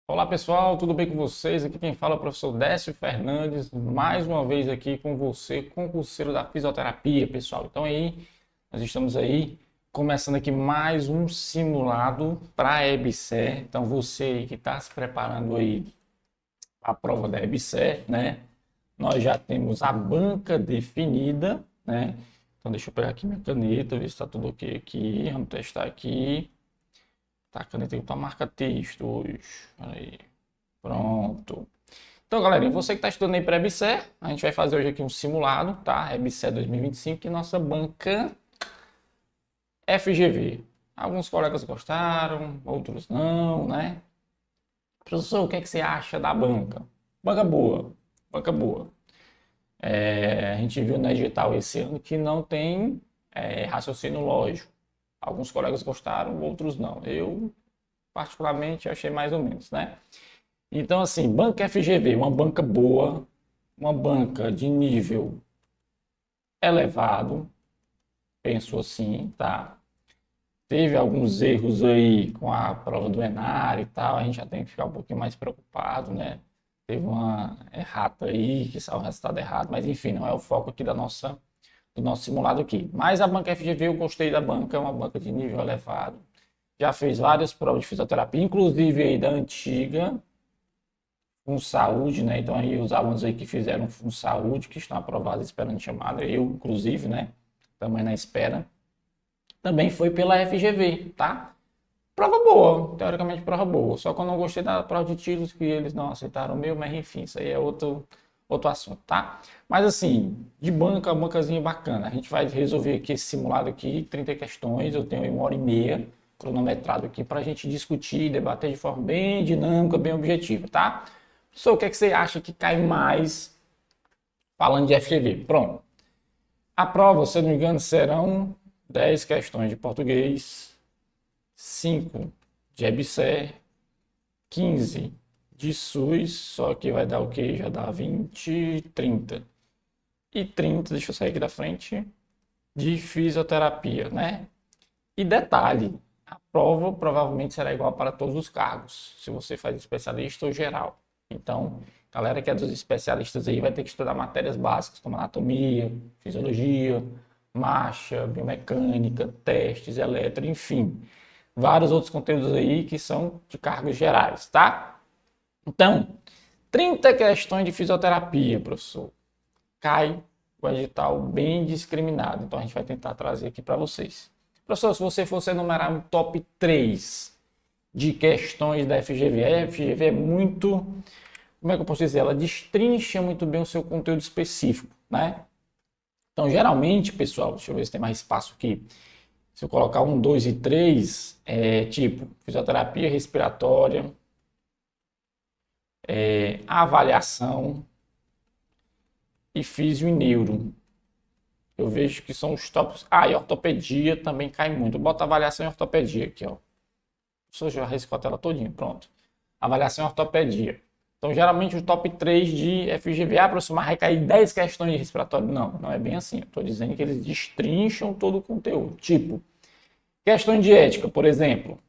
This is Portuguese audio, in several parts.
Olá pessoal, tudo bem com vocês? Aqui quem fala é o professor Décio Fernandes, mais uma vez aqui com você, concurseiro da fisioterapia, pessoal. Então aí, nós estamos aí começando aqui mais um simulado para a EBSER. Então você aí que está se preparando aí para a prova da EBSER, né? Nós já temos a banca definida, né? Então deixa eu pegar aqui minha caneta, ver se está tudo ok aqui, vamos testar aqui. Tá, a caneta aqui para marca texto hoje. Aí. Pronto. Então, galerinha, você que está estudando aí para a EBSER, a gente vai fazer hoje aqui um simulado, tá? EBSER 2025, que é nossa banca FGV. Alguns colegas gostaram, outros não, né? Professor, o que é que você acha da banca? Banca boa, banca boa. A gente viu na edital esse ano que não tem raciocínio lógico. Alguns colegas gostaram, outros não. Eu, particularmente, achei mais ou menos, né? Então, assim, banca FGV, uma banca boa, uma banca de nível elevado, penso assim, tá? Teve alguns erros aí com a prova do ENAR e tal, a gente já tem que ficar um pouquinho mais preocupado, né? Teve uma errata aí, que saiu o resultado errado, mas enfim, não é o foco aqui do nosso simulado aqui. Mas a banca FGV, eu gostei da banca, é uma banca de nível elevado. Já fez várias provas de fisioterapia, inclusive aí da antiga FunSaúde, né? Então aí os alunos aí que fizeram FunSaúde, que estão aprovados esperando chamada, eu inclusive, né? Também na espera. Também foi pela FGV, tá? Prova boa, teoricamente prova boa. Só que eu não gostei da prova de tiros, que eles não aceitaram o meu, mas enfim, isso aí é outro assunto, tá? Mas assim, de banca, uma bancazinha bacana. A gente vai resolver aqui esse simulado aqui, 30 questões, eu tenho 1h30 cronometrado aqui para a gente discutir, debater de forma bem dinâmica, bem objetiva, tá? Professor, o que é que você acha que cai mais falando de FGV? Pronto. A prova, se eu não me engano, serão 10 questões de português, 5 de EBSER, 15 de SUS, só que vai dar o quê? Já dá 20, 30. E 30, deixa eu sair aqui da frente, de fisioterapia, né? E detalhe, a prova provavelmente será igual para todos os cargos, se você faz especialista ou geral. Então, galera que é dos especialistas aí vai ter que estudar matérias básicas, como anatomia, fisiologia, marcha, biomecânica, testes, eletro, enfim. Vários outros conteúdos aí que são de cargos gerais, tá? Então, 30 questões de fisioterapia, professor. Cai o edital bem discriminado. Então, a gente vai tentar trazer aqui para vocês. Professor, se você fosse enumerar um top 3 de questões da FGV, a FGV é muito, como é que eu posso dizer? Ela destrincha muito bem o seu conteúdo específico, né? Então, geralmente, pessoal, deixa eu ver se tem mais espaço aqui. Se eu colocar 1, 2 e 3, tipo fisioterapia respiratória, avaliação e físio e neuro. Eu vejo que são os tops. E ortopedia também cai muito. Bota avaliação e ortopedia aqui, ó. Só já riscou a tela todinha, pronto. Avaliação e ortopedia. Então, geralmente, o top 3 de FGV, professor, mas vai cair 10 questões de respiratório. Não, não é bem assim. Eu estou dizendo que eles destrincham todo o conteúdo. Tipo, questões de ética, por exemplo.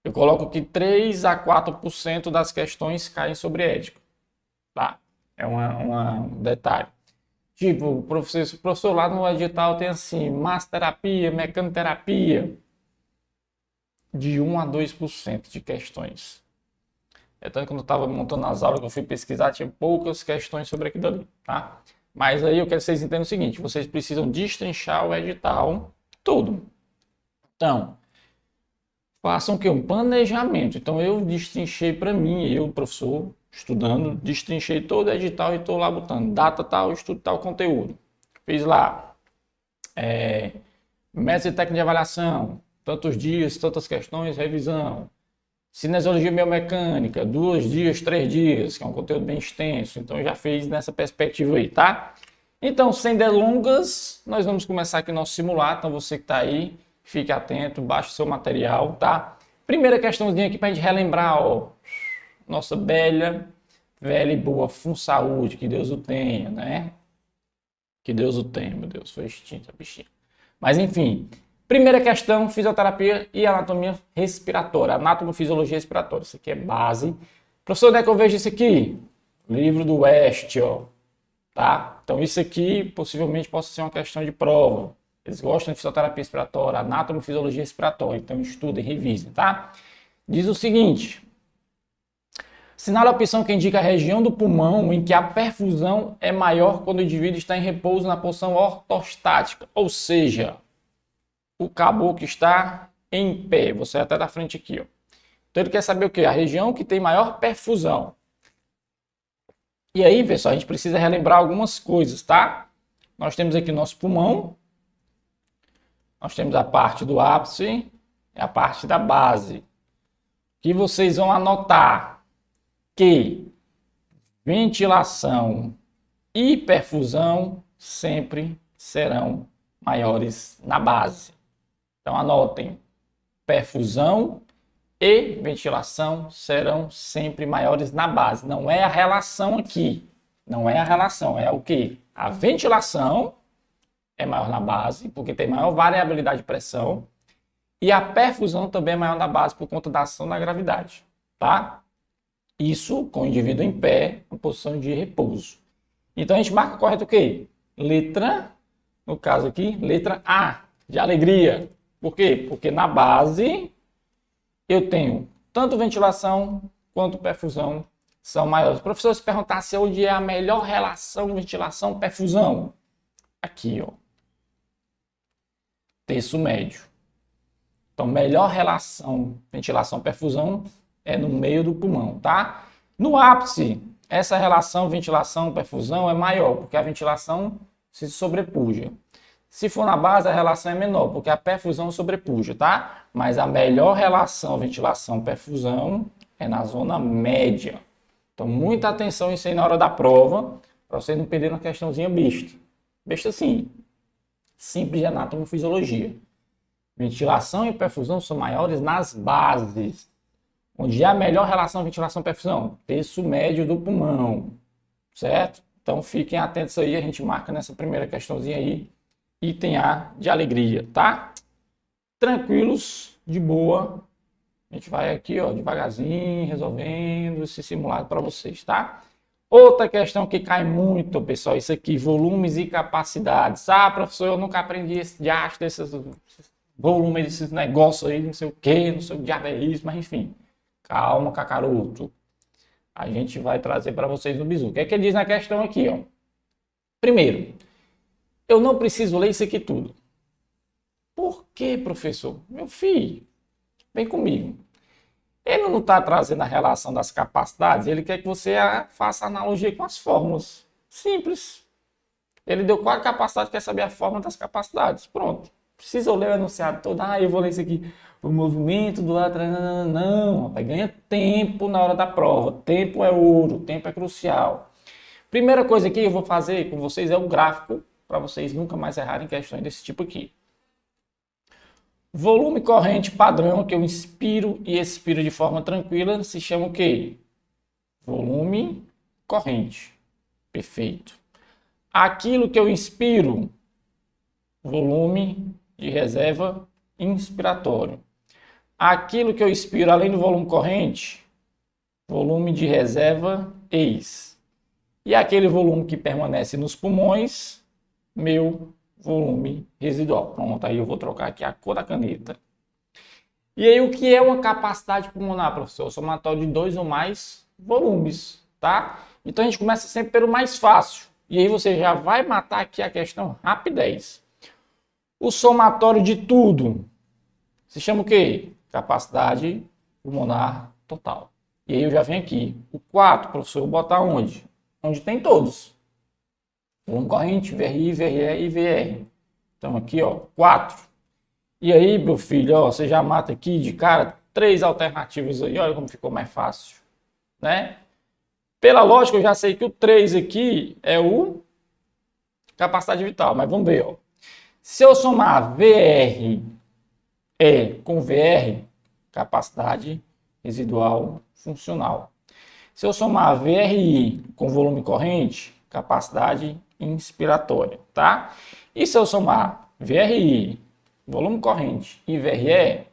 Eu coloco que 3 a 4% das questões caem sobre ética. Tá? É um detalhe. Tipo, o professor lá no edital tem assim, massoterapia, mecanoterapia, de 1 a 2% de questões. É tanto que quando eu estava montando as aulas que eu fui pesquisar, tinha poucas questões sobre aquilo ali, tá? Mas aí eu quero que vocês entendam o seguinte, vocês precisam destrinchar o edital todo. Então, façam o quê? Um planejamento. Então, eu destrinchei para mim, eu, professor, estudando, destrinchei todo o edital e estou lá botando data tal, estudo tal conteúdo. Fiz lá, método e técnica de avaliação, tantos dias, tantas questões, revisão. Cinesiologia biomecânica, 2 dias, 3 dias, que é um conteúdo bem extenso. Então, eu já fiz nessa perspectiva aí, tá? Então, sem delongas, nós vamos começar aqui o nosso simulado. Então, você que está aí, fique atento, baixe o seu material, tá? Primeira questãozinha aqui para a gente relembrar, ó. Nossa velha e boa FunSaúde, que Deus o tenha, né? Que Deus o tenha, meu Deus, foi extinta a bichinha. Mas, enfim, primeira questão, fisioterapia e anatomia respiratória, anatomofisiologia respiratória. Isso aqui é base. Professor, onde é que eu vejo isso aqui? Livro do West, ó. Tá? Então, isso aqui possivelmente possa ser uma questão de prova. Eles gostam de fisioterapia respiratória, anatomofisiologia respiratória. Então, estudem, revisem, tá? Diz o seguinte. Sinala a opção que indica a região do pulmão em que a perfusão é maior quando o indivíduo está em repouso na posição ortostática, ou seja, o caboclo está em pé. Você até da frente aqui, ó. Então ele quer saber o quê? A região que tem maior perfusão. E aí, pessoal, a gente precisa relembrar algumas coisas, tá? Nós temos aqui nosso pulmão. Nós temos a parte do ápice e a parte da base. Que vocês vão anotar que ventilação e perfusão sempre serão maiores na base. Então anotem, perfusão e ventilação serão sempre maiores na base. Não é a relação aqui, não é a relação, é o que? A ventilação é maior na base, porque tem maior variabilidade de pressão, e a perfusão também é maior na base por conta da ação da gravidade, tá? Isso com o indivíduo em pé, em posição de repouso. Então a gente marca correto o quê? Letra, no caso aqui, letra A, de alegria. Por quê? Porque na base eu tenho tanto ventilação quanto perfusão são maiores. O professor se perguntasse onde é a melhor relação ventilação-perfusão. Aqui, ó. Terço médio. Então, melhor relação ventilação-perfusão é no meio do pulmão, tá? No ápice, essa relação ventilação-perfusão é maior, porque a ventilação se sobrepuja. Se for na base, a relação é menor, porque a perfusão sobrepuja, tá? Mas a melhor relação ventilação-perfusão é na zona média. Então, muita atenção isso aí na hora da prova, para você não perder uma questãozinha besta. Besta sim. Simples de anatomofisiologia. Ventilação e perfusão são maiores nas bases. Onde é a melhor relação ventilação-perfusão? Terço médio do pulmão, certo? Então fiquem atentos aí, a gente marca nessa primeira questãozinha aí, item A de alegria, tá? Tranquilos, de boa, a gente vai aqui, ó, devagarzinho, resolvendo esse simulado para vocês, tá? Outra questão que cai muito, pessoal, isso aqui, volumes e capacidades. Ah, professor, eu nunca aprendi esse diacho desses volumes, desses negócios aí, não sei o que, não sei o diabo é isso, mas enfim. Calma, cacaroto. A gente vai trazer para vocês no bizu. O que é que ele diz na questão aqui, ó? Primeiro, eu não preciso ler isso aqui tudo. Por quê, professor? Meu filho, vem comigo. Ele não está trazendo a relação das capacidades, ele quer que você faça analogia com as fórmulas. Simples. Ele deu qual a capacidade, quer saber a fórmula das capacidades. Pronto. Precisa ler o enunciado todo. Ah, eu vou ler isso aqui. O movimento do ar. Não, rapaz, ganha tempo na hora da prova. Tempo é ouro, tempo é crucial. Primeira coisa aqui que eu vou fazer com vocês é o gráfico, para vocês nunca mais errarem questões desse tipo aqui. Volume corrente padrão que eu inspiro e expiro de forma tranquila se chama o quê? Volume corrente. Perfeito. Aquilo que eu inspiro, volume de reserva inspiratório. Aquilo que eu expiro além do volume corrente, volume de reserva ex. E aquele volume que permanece nos pulmões, meu volume residual. Pronto, aí eu vou trocar aqui a cor da caneta. E aí, o que é uma capacidade pulmonar, professor? O somatório de 2 ou mais volumes, tá? Então, a gente começa sempre pelo mais fácil. E aí, você já vai matar aqui a questão rapidez. O somatório de tudo se chama o quê? Capacidade pulmonar total. E aí, eu já venho aqui. O 4, professor, eu vou botar onde? Onde tem todos. Volume corrente, VRI, VRE e VR. Então, aqui, ó, 4. E aí, meu filho, ó, você já mata aqui de cara 3 alternativas aí, olha como ficou mais fácil, né? Pela lógica, eu já sei que o 3 aqui é o capacidade vital, mas vamos ver, ó. Se eu somar VRE com VR, capacidade residual funcional. Se eu somar VRI com volume corrente, capacidade inspiratória, tá? E se eu somar VRI, volume corrente e VRE,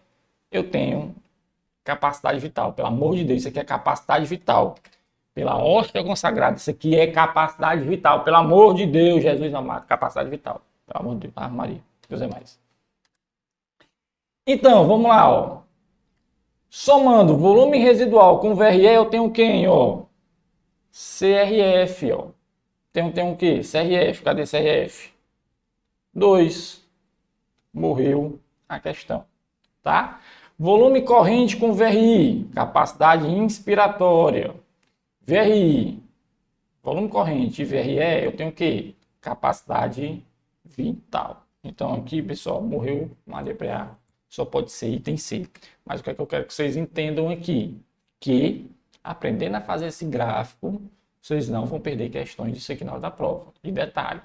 eu tenho capacidade vital. Pelo amor de Deus, isso aqui é capacidade vital. Pela hóstia consagrada, isso aqui é capacidade vital. Pelo amor de Deus, Jesus amado, capacidade vital. Pelo amor de Deus, Ave Maria, Deus é mais. Então, vamos lá, ó. Somando volume residual com VRE, eu tenho quem, ó? CRF, ó. Tem o quê? CRF, cadê CRF? 2. Morreu a questão, tá? Volume corrente com VRI, capacidade inspiratória. VRI, volume corrente e VRE, eu tenho o quê? Capacidade vital. Então aqui, pessoal, morreu uma DPA, só pode ser item C. Mas o que é que eu quero que vocês entendam aqui? Que aprendendo a fazer esse gráfico, vocês não vão perder questões disso aqui na hora da prova. E detalhe,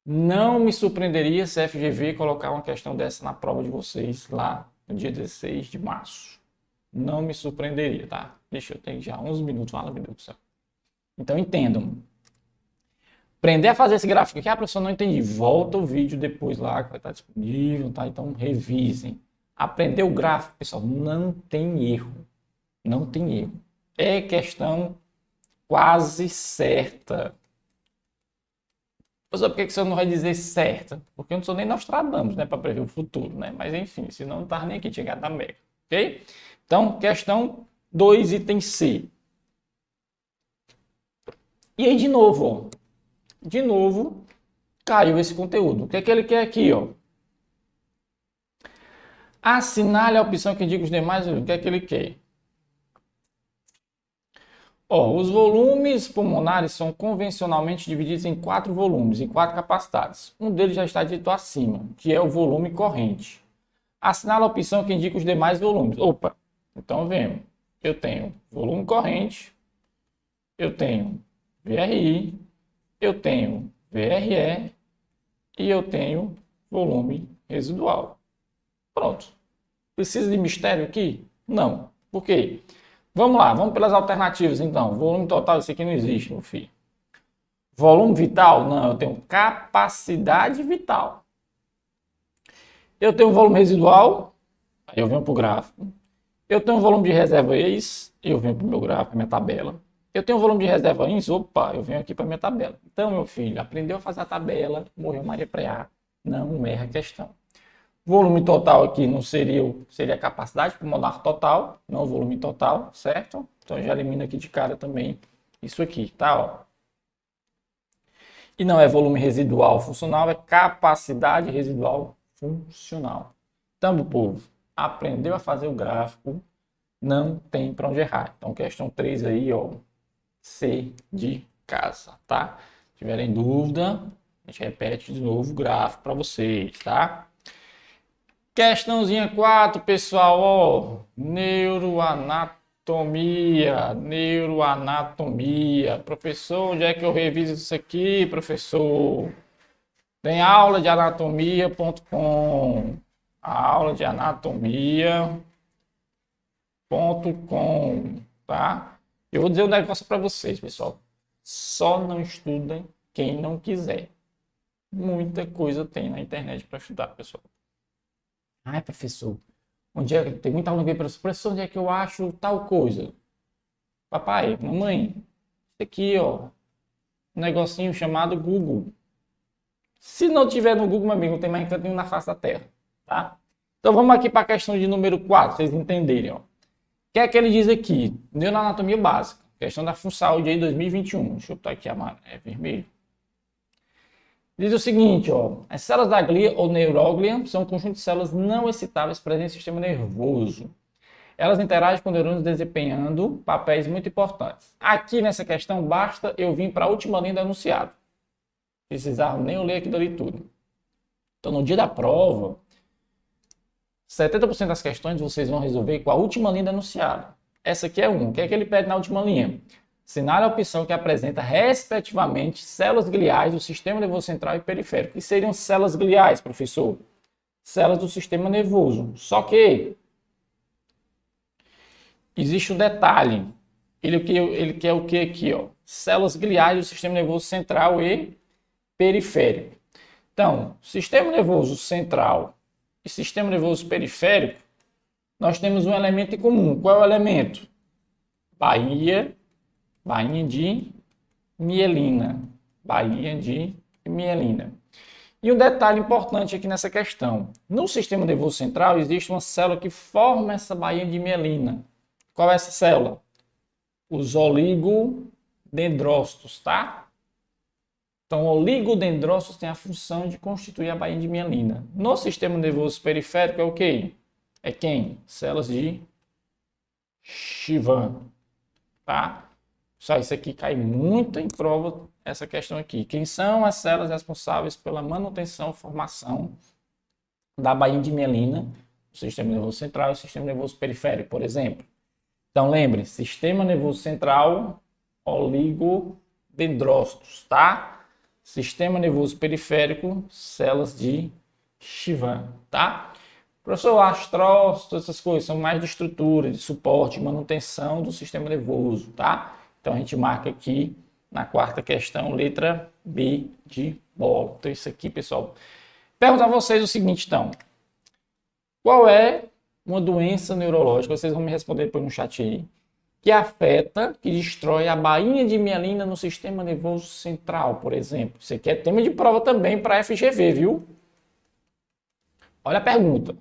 não me surpreenderia se a FGV colocar uma questão dessa na prova de vocês lá no dia 16 de março. Não me surpreenderia, tá? Deixa eu ter já 11 minutos, fala, meu Deus do céu. Então, entendam. Aprender a fazer esse gráfico aqui, a professor não entendi. Volta o vídeo depois lá, que vai estar disponível, tá? Então, revisem. Aprender o gráfico, pessoal, não tem erro. Não tem erro. É questão quase certa. Professor, por que você não vai dizer certa? Porque eu não sou nem Nostradamus, né, para prever o futuro, né? Mas enfim, senão não estava nem aqui, tinha da Mega, ok? Então, questão 2, item C. E aí, de novo, ó. De novo, caiu esse conteúdo. O que é que ele quer aqui, ó? Assinale a opção que indica os demais, o que é que ele quer? Ó, os volumes pulmonares são convencionalmente divididos em 4 volumes, em 4 capacidades. Um deles já está dito acima, que é o volume corrente. Assinale a opção que indica os demais volumes. Opa, então vemos. Eu tenho volume corrente, eu tenho VRI, eu tenho VRE e eu tenho volume residual. Pronto. Precisa de mistério aqui? Não. Por quê? Vamos lá, vamos pelas alternativas então. Volume total, isso aqui não existe, meu filho. Volume vital? Não, eu tenho capacidade vital. Eu tenho volume residual, aí eu venho para o gráfico. Eu tenho volume de reserva ex, eu venho para o meu gráfico, minha tabela. Eu tenho volume de reserva ins, opa, eu venho aqui para minha tabela. Então, meu filho, aprendeu a fazer a tabela, morreu Maria Preá, não erra a questão. Volume total aqui não seria a capacidade pulmonar total, não o volume total, certo? Então já elimina aqui de cara também isso aqui, tá? Ó. E não é volume residual funcional, é capacidade residual funcional. Então, meu povo, aprendeu a fazer o gráfico, não tem para onde errar. Então, questão 3 aí, ó, C de casa, tá? Se tiverem dúvida, a gente repete de novo o gráfico para vocês, tá? Questãozinha 4, pessoal, ó, neuroanatomia. Professor, onde é que eu reviso isso aqui, professor? Tem aula de anatomia.com, aula de anatomia.com, tá? Eu vou dizer um negócio para vocês, pessoal. Só não estudem quem não quiser. Muita coisa tem na internet para estudar, pessoal. Ai, professor, onde é que tem muita aula que professor, onde é que eu acho tal coisa? Papai, mamãe, isso aqui, ó, um negocinho chamado Google. Se não tiver no Google, meu amigo, não tem mais canto nenhum na face da Terra, tá? Então vamos aqui para a questão de número 4, vocês entenderem. Ó. O que é que ele diz aqui? Deu na anatomia básica. Questão da FunSaúde aí 2021. Deixa eu botar aqui vermelho. Diz o seguinte, ó. As células da glia ou neuroglia são um conjunto de células não excitáveis presentes no sistema nervoso. Elas interagem com neurônios desempenhando papéis muito importantes. Aqui nessa questão, basta eu vir para a última linha do enunciado. Precisava nem eu ler aquilo ali tudo. Então, no dia da prova, 70% das questões vocês vão resolver com a última linha do enunciado. Essa aqui é um. O que é que ele pede na última linha? Assinale a opção que apresenta, respectivamente, células gliais do sistema nervoso central e periférico. Que seriam células gliais, professor? Células do sistema nervoso. Só que existe um detalhe. Ele quer o que aqui? Ó? Células gliais do sistema nervoso central e periférico. Então, sistema nervoso central e sistema nervoso periférico, nós temos um elemento em comum. Qual é o elemento? Bainha de mielina. Bainha de mielina. E um detalhe importante aqui nessa questão. No sistema nervoso central existe uma célula que forma essa bainha de mielina. Qual é essa célula? Os oligodendrócitos, tá? Então, oligodendrócitos tem a função de constituir a bainha de mielina. No sistema nervoso periférico é o quê? É quem? Células de Schwann, tá? Só isso aqui cai muito em prova, essa questão aqui. Quem são as células responsáveis pela manutenção e formação da bainha de mielina no sistema nervoso central e sistema nervoso periférico, por exemplo? Então, lembre, sistema nervoso central, oligodendrócitos, tá? Sistema nervoso periférico, células de Schwann, tá? Professor, astrócitos, essas coisas são mais de estrutura, de suporte, manutenção do sistema nervoso, tá? Então a gente marca aqui na quarta questão, letra B de bola. Então isso aqui, pessoal. Pergunto a vocês o seguinte, então. Qual é uma doença neurológica? Vocês vão me responder depois no chat aí. Que afeta, que destrói a bainha de mielina no sistema nervoso central, por exemplo. Isso aqui é tema de prova também para FGV, viu? Olha a pergunta.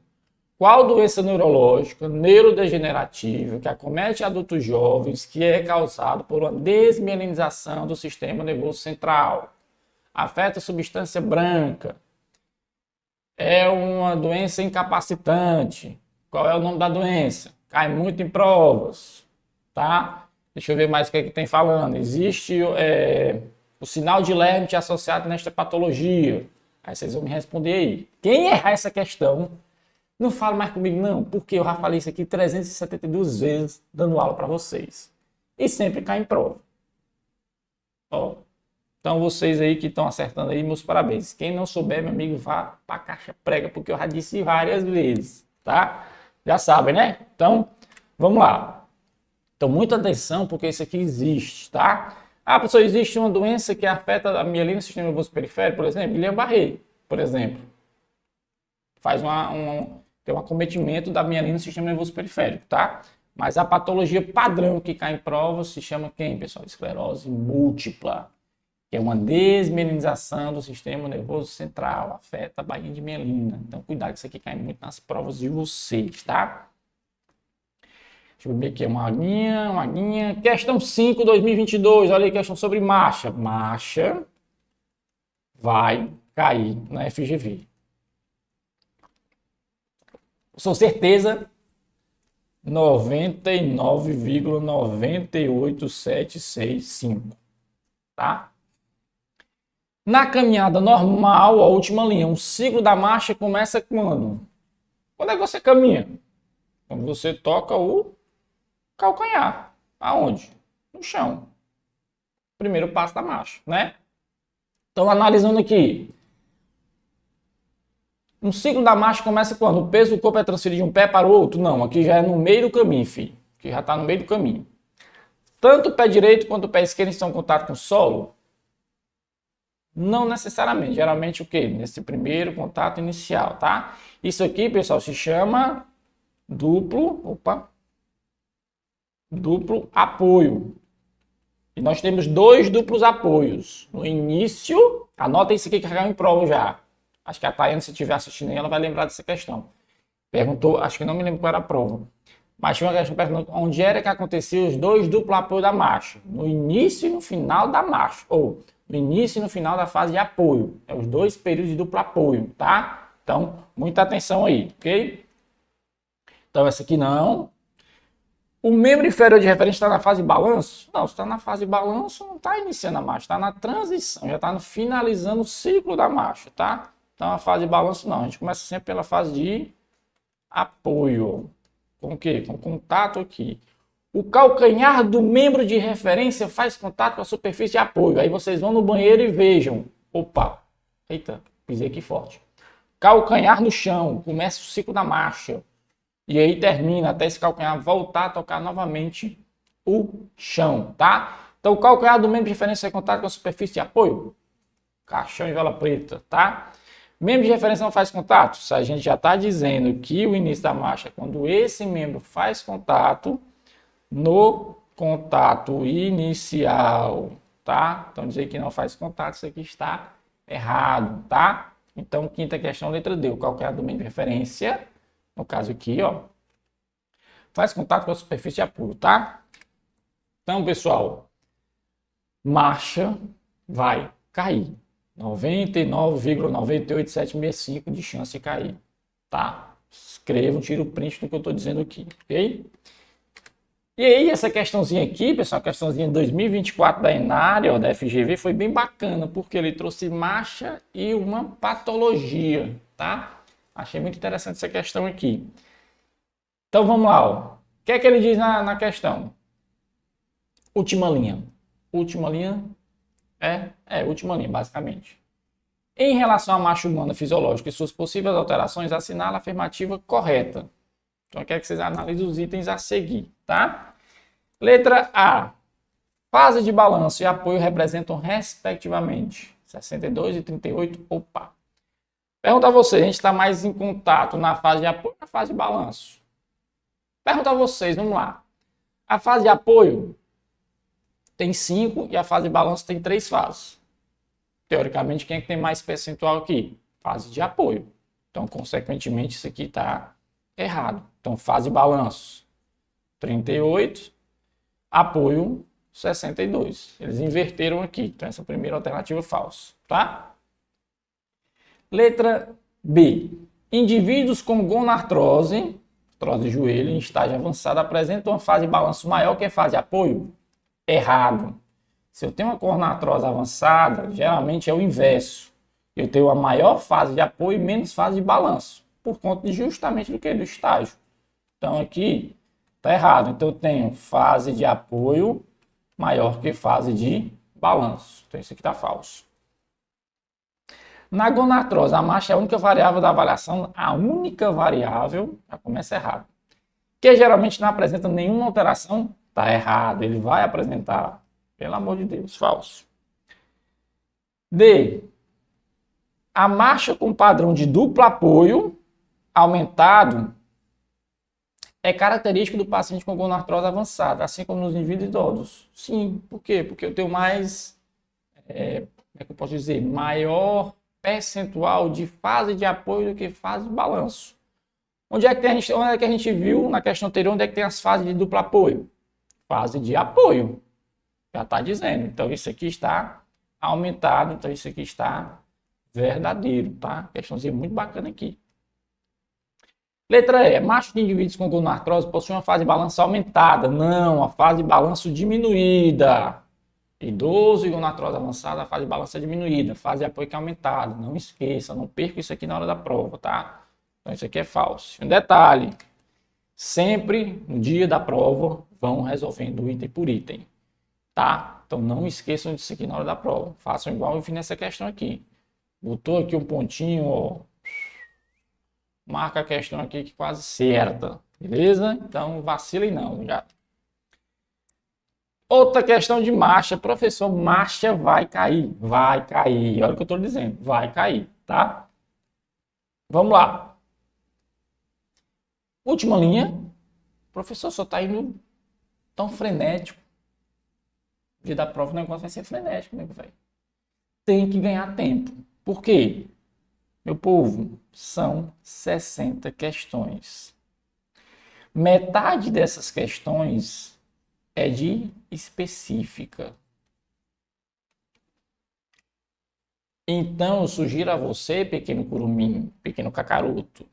Qual doença neurológica, neurodegenerativa, que acomete adultos jovens, que é causado por uma desmielinização do sistema nervoso central? Afeta a substância branca. É uma doença incapacitante. Qual é o nome da doença? Cai muito em provas. Tá? Deixa eu ver mais o que é que tem falando. Existe o sinal de Lembke associado nesta patologia. Aí vocês vão me responder aí. Quem errar essa questão, não fala mais comigo não, porque eu já falei isso aqui 372 vezes dando aula para vocês. E sempre cai em prova. Ó. Então vocês aí que estão acertando aí, meus parabéns. Quem não souber, meu amigo, vá para a caixa prega, porque eu já disse várias vezes, tá? Já sabem, né? Então, vamos lá. Então, muita atenção, porque isso aqui existe, tá? Ah, professor, existe uma doença que afeta a mielina no sistema nervoso periférico, por exemplo, Guillain-Barré, por exemplo. Tem um acometimento da mielina no sistema nervoso periférico, tá? Mas a patologia padrão que cai em prova se chama quem, pessoal? Esclerose múltipla, que é uma desmielinização do sistema nervoso central, afeta a bainha de mielina. Então, cuidado que isso aqui cai muito nas provas de vocês, tá? Deixa eu ver aqui, uma aguinha. Questão 5, 2022. Olha aí, questão sobre marcha. Marcha vai cair na FGV. Com certeza, 99,98765. Tá? Na caminhada normal, a última linha, o ciclo da marcha começa quando? Quando é que você caminha? Quando você toca o calcanhar. Aonde? No chão. Primeiro passo da marcha, né? Então, analisando aqui. Um ciclo da marcha começa quando? O peso do corpo é transferido de um pé para o outro? Não, aqui já é no meio do caminho, filho. Aqui já está no meio do caminho. Tanto o pé direito quanto o pé esquerdo estão em contato com o solo? Não necessariamente. Geralmente o quê? Nesse primeiro contato inicial, tá? Isso aqui, pessoal, se chama duplo apoio. E nós temos dois duplos apoios. No início, anota isso aqui que caiu em prova já. Acho que a Tayane, se estiver assistindo aí, ela vai lembrar dessa questão. Perguntou, acho que não me lembro qual era a prova, mas tinha uma questão perguntando onde era que aconteciam os dois duplo apoio da marcha, no início e no final da marcha, ou no início e no final da fase de apoio. É os dois períodos de duplo apoio, tá? Então, muita atenção aí, ok? Então, essa aqui não. O membro inferior de referência está na fase de balanço? Não, se está na fase de balanço, não está iniciando a marcha, está na transição, já está finalizando o ciclo da marcha, tá? Então, a fase de balanço não, a gente começa sempre pela fase de apoio. Com o quê? Com contato aqui. O calcanhar do membro de referência faz contato com a superfície de apoio. Aí vocês vão no banheiro e vejam. Opa, eita, pisei aqui forte. Calcanhar no chão, começa o ciclo da marcha. E aí termina até esse calcanhar voltar a tocar novamente o chão, tá? Então, o calcanhar do membro de referência faz contato com a superfície de apoio. Caixão e vela preta, tá? Membro de referência não faz contato? Se a gente já está dizendo que o início da marcha é quando esse membro faz contato no contato inicial, tá? Então, dizer que não faz contato, isso aqui está errado, tá? Então, quinta questão, letra D. O calcanhar do membro de referência, no caso aqui, ó, faz contato com a superfície de apoio, tá? Então, pessoal, marcha vai cair. 99,98765 de chance de cair, tá? Escrevam, tira o print do que eu estou dizendo aqui, ok? E aí, essa questãozinha aqui, pessoal, a questãozinha 2024 da Enária, ó, da FGV, foi bem bacana, porque ele trouxe marcha e uma patologia, tá? Achei muito interessante essa questão aqui. Então, vamos lá, ó. O que é que ele diz na questão? Última linha. Última linha última linha, basicamente. Em relação à marcha humana fisiológica e suas possíveis alterações, assinala a afirmativa correta. Então, eu quero que vocês analisem os itens a seguir, tá? Letra A. Fase de balanço e apoio representam, respectivamente, 62 e 38. Opa! Pergunta a você, a gente está mais em contato na fase de apoio ou na fase de balanço? Pergunta a vocês, vamos lá. A fase de apoio tem 5 e a fase de balanço tem 3 fases. Teoricamente, quem é que tem mais percentual aqui? Fase de apoio. Então, consequentemente, isso aqui está errado. Então, fase de balanço, 38, apoio, 62. Eles inverteram aqui. Então, essa primeira alternativa é falsa, tá? Letra B. Indivíduos com gonartrose, artrose de joelho, em estágio avançado, apresentam uma fase de balanço maior que a fase de apoio? Errado. Se eu tenho uma gonartrose avançada, geralmente é o inverso. Eu tenho a maior fase de apoio e menos fase de balanço, por conta de justamente do que? Do estágio. Então aqui está errado. Então eu tenho fase de apoio maior que fase de balanço. Então isso aqui está falso. Na gonartrose, a marcha é a única variável da avaliação, a única variável, já começa errado, que geralmente não apresenta nenhuma alteração, está errado. Ele vai apresentar. Pelo amor de Deus, falso. D. A marcha com padrão de duplo apoio aumentado é característico do paciente com gonartrose avançada, assim como nos indivíduos idosos. Sim, por quê? Porque eu tenho mais, como é que eu posso dizer, maior percentual de fase de apoio do que fase de balanço. Onde é que a gente viu na questão anterior, onde é que tem as fases de duplo apoio? Fase de apoio. Já está dizendo. Então, isso aqui está aumentado. Então, isso aqui está verdadeiro, tá? Questãozinha muito bacana aqui. Letra E. Machos de indivíduos com gonartrose possuem uma fase de balanço aumentada. Não, a fase de balanço diminuída. Idoso e gonartrose avançada, a fase de balanço é diminuída. Fase de apoio que é aumentada. Não esqueça, não perca isso aqui na hora da prova, tá? Então, isso aqui é falso. Um detalhe. Sempre, no dia da prova, vão resolvendo item por item. Tá? Então não esqueçam disso aqui na hora da prova. Façam igual eu fiz nessa questão aqui. Botou aqui um pontinho, ó. Marca a questão aqui que quase certa. Beleza? Então vacilem não, já. Outra questão de marcha. Professor, marcha vai cair. Vai cair. Olha o que eu estou dizendo. Vai cair, tá? Vamos lá. Última linha. O professor só está indo tão frenético. O dia da prova o negócio vai ser frenético, né, velho? Tem que ganhar tempo. Por quê? Meu povo, são 60 questões. Metade dessas questões é de específica. Então, eu sugiro a você, pequeno curumim, pequeno cacaroto,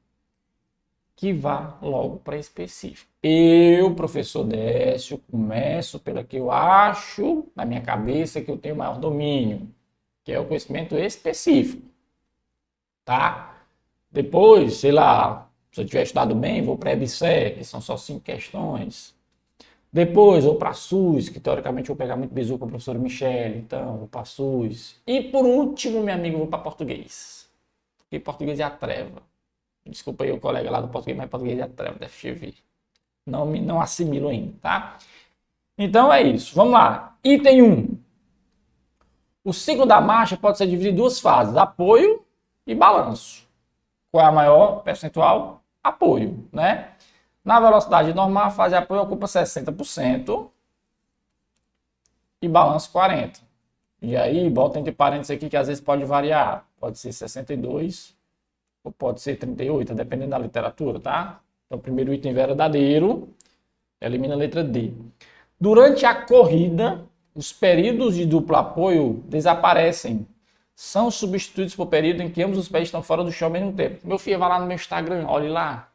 que vá logo para específico. Eu, professor Décio, começo pela que eu acho, na minha cabeça, que eu tenho maior domínio, que é o conhecimento específico, tá? Depois, sei lá, se eu tiver estudado bem, vou para EBSER, que são só 5 questões. Depois, vou para SUS, que teoricamente eu vou pegar muito bizu com a professora Michele, então vou para SUS. E por último, meu amigo, vou para português. Porque português é a treva. Desculpa aí o colega lá do português, mas português é a treva da FGV. Não assimilo ainda, tá? Então é isso. Vamos lá. Item 1. O ciclo da marcha pode ser dividido em duas fases: apoio e balanço. Qual é a maior percentual? Apoio, né? Na velocidade normal, a fase de apoio ocupa 60% e balanço 40%. E aí, bota entre parênteses aqui que às vezes pode variar. Pode ser 62% ou pode ser 38%, dependendo da literatura, tá? Então, o primeiro item verdadeiro, elimina a letra D. Durante a corrida, os períodos de duplo apoio desaparecem. São substituídos por período em que ambos os pés estão fora do chão ao mesmo tempo. Meu filho, vai lá no meu Instagram, olhe lá.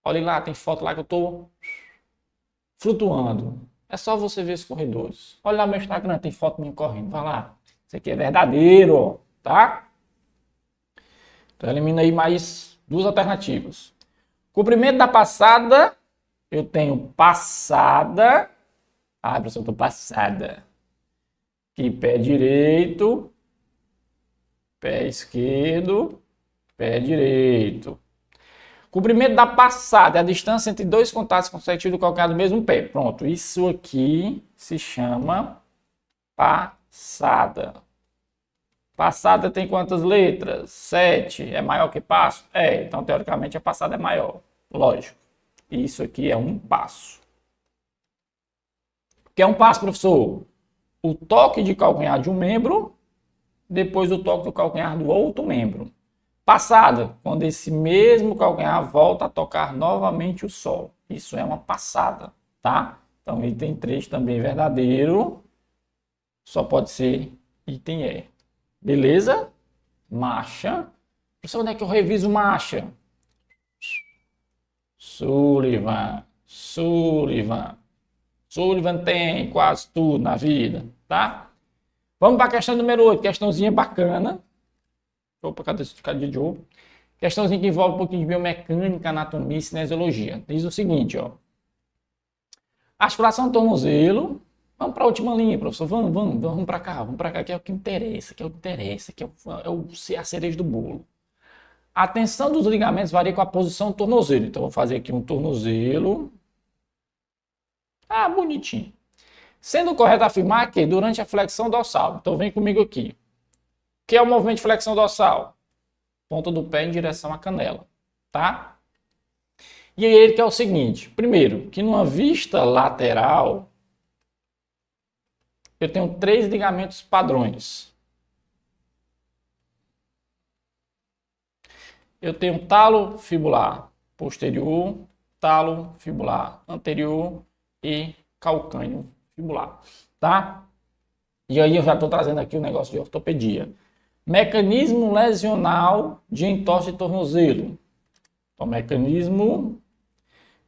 Olhe lá, tem foto lá que eu estou flutuando. É só você ver os corredores. Olha lá no meu Instagram, tem foto minha correndo. Vai lá. Isso aqui é verdadeiro, tá? Então elimina aí mais duas alternativas. Comprimento da passada, eu tenho passada. Ah, professor, eu tô passada. Aqui, pé direito, pé esquerdo, pé direito. Comprimento da passada é a distância entre dois contatos consecutivos do calcanhar do mesmo pé. Pronto, isso aqui se chama passada. Passada tem quantas letras? 7. É maior que passo? É, então teoricamente a passada é maior. Lógico. Isso aqui é um passo. O que é um passo, professor? O toque de calcanhar de um membro, depois o toque do calcanhar do outro membro. Passada, quando esse mesmo calcanhar volta a tocar novamente o solo. Isso é uma passada, tá? Então, item 3 também é verdadeiro. Só pode ser item E. Beleza? Marcha. Professor, onde é que eu reviso marcha? Sullivan. Sullivan tem quase tudo na vida, tá? Vamos para a questão número 8, questãozinha bacana. Opa, cadê de novo? Questãozinha que envolve um pouquinho de biomecânica, anatomia e cinesiologia. Diz o seguinte, ó. Articulação do tornozelo. Vamos para a última linha, professor. Vamos para cá, que é o que interessa, que é a cereja do bolo. A tensão dos ligamentos varia com a posição do tornozelo. Então, vou fazer aqui um tornozelo. Ah, bonitinho. Sendo correto afirmar que durante a flexão dorsal, então vem comigo aqui. O que é o movimento de flexão dorsal? Ponta do pé em direção à canela, tá? E aí ele quer o seguinte, primeiro, que numa vista lateral, eu tenho 3 ligamentos padrões. Eu tenho talo fibular posterior, talo fibular anterior e calcâneo fibular, tá? E aí eu já estou trazendo aqui o negócio de ortopedia. Mecanismo lesional de entorse de tornozelo. Então, mecanismo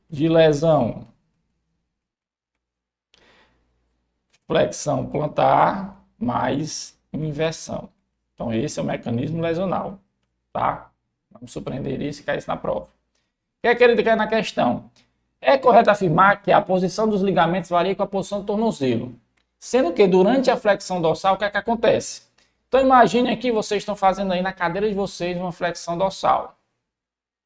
de lesão. Flexão plantar mais inversão. Então, esse é o mecanismo lesional, tá? Vamos surpreender isso e cair isso na prova. O que é que ele quer na questão? É correto afirmar que a posição dos ligamentos varia com a posição do tornozelo, sendo que durante a flexão dorsal, o que é que acontece? Então imagine aqui, vocês estão fazendo aí na cadeira de vocês uma flexão dorsal.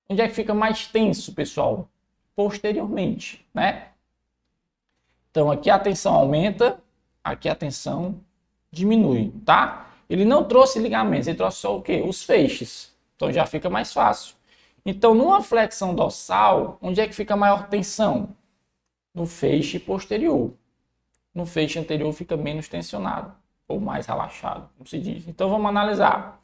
Onde é que fica mais tenso, pessoal? Posteriormente, né? Então aqui a tensão aumenta, aqui a tensão diminui, tá? Ele não trouxe ligamentos, ele trouxe só o quê? Os feixes. Então já fica mais fácil. Então, numa flexão dorsal, onde é que fica a maior tensão? No feixe posterior. No feixe anterior fica menos tensionado, ou mais relaxado, como se diz. Então, vamos analisar.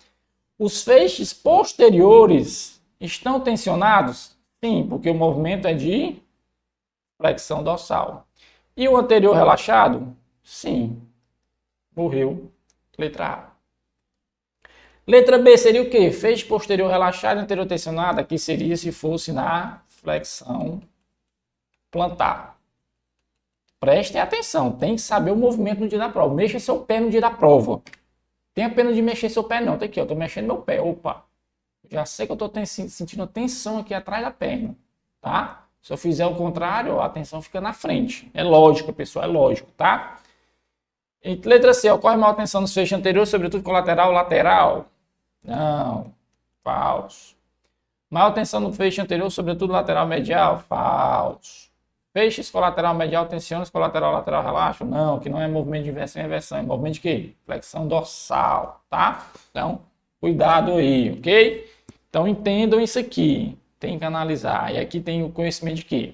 Os feixes posteriores estão tensionados? Sim, porque o movimento é de flexão dorsal. E o anterior relaxado? Sim. Morreu. Letra A. Letra B seria o quê? Feixe posterior relaxado e anterior tensionado. Aqui seria se fosse na flexão plantar. Prestem atenção, tem que saber o movimento no dia da prova. Mexa seu pé no dia da prova. Tenha pena de mexer seu pé não. Tá aqui, eu tô mexendo meu pé. Opa, já sei que eu tô sentindo tensão aqui atrás da perna, tá? Se eu fizer o contrário, a tensão fica na frente. É lógico, pessoal, é lógico, tá? E letra C, ocorre maior tensão nos feixes anteriores, sobretudo colateral ou lateral? Não, falso. Maior tensão no feixe anterior, sobretudo lateral medial? Falso. Feixes colateral medial tensiona, colateral lateral relaxa? Não, que não é movimento de inversão e reversão, é movimento de quê? Flexão dorsal, tá? Então, cuidado aí, ok? Então, entendam isso aqui, tem que analisar. E aqui tem o conhecimento de quê?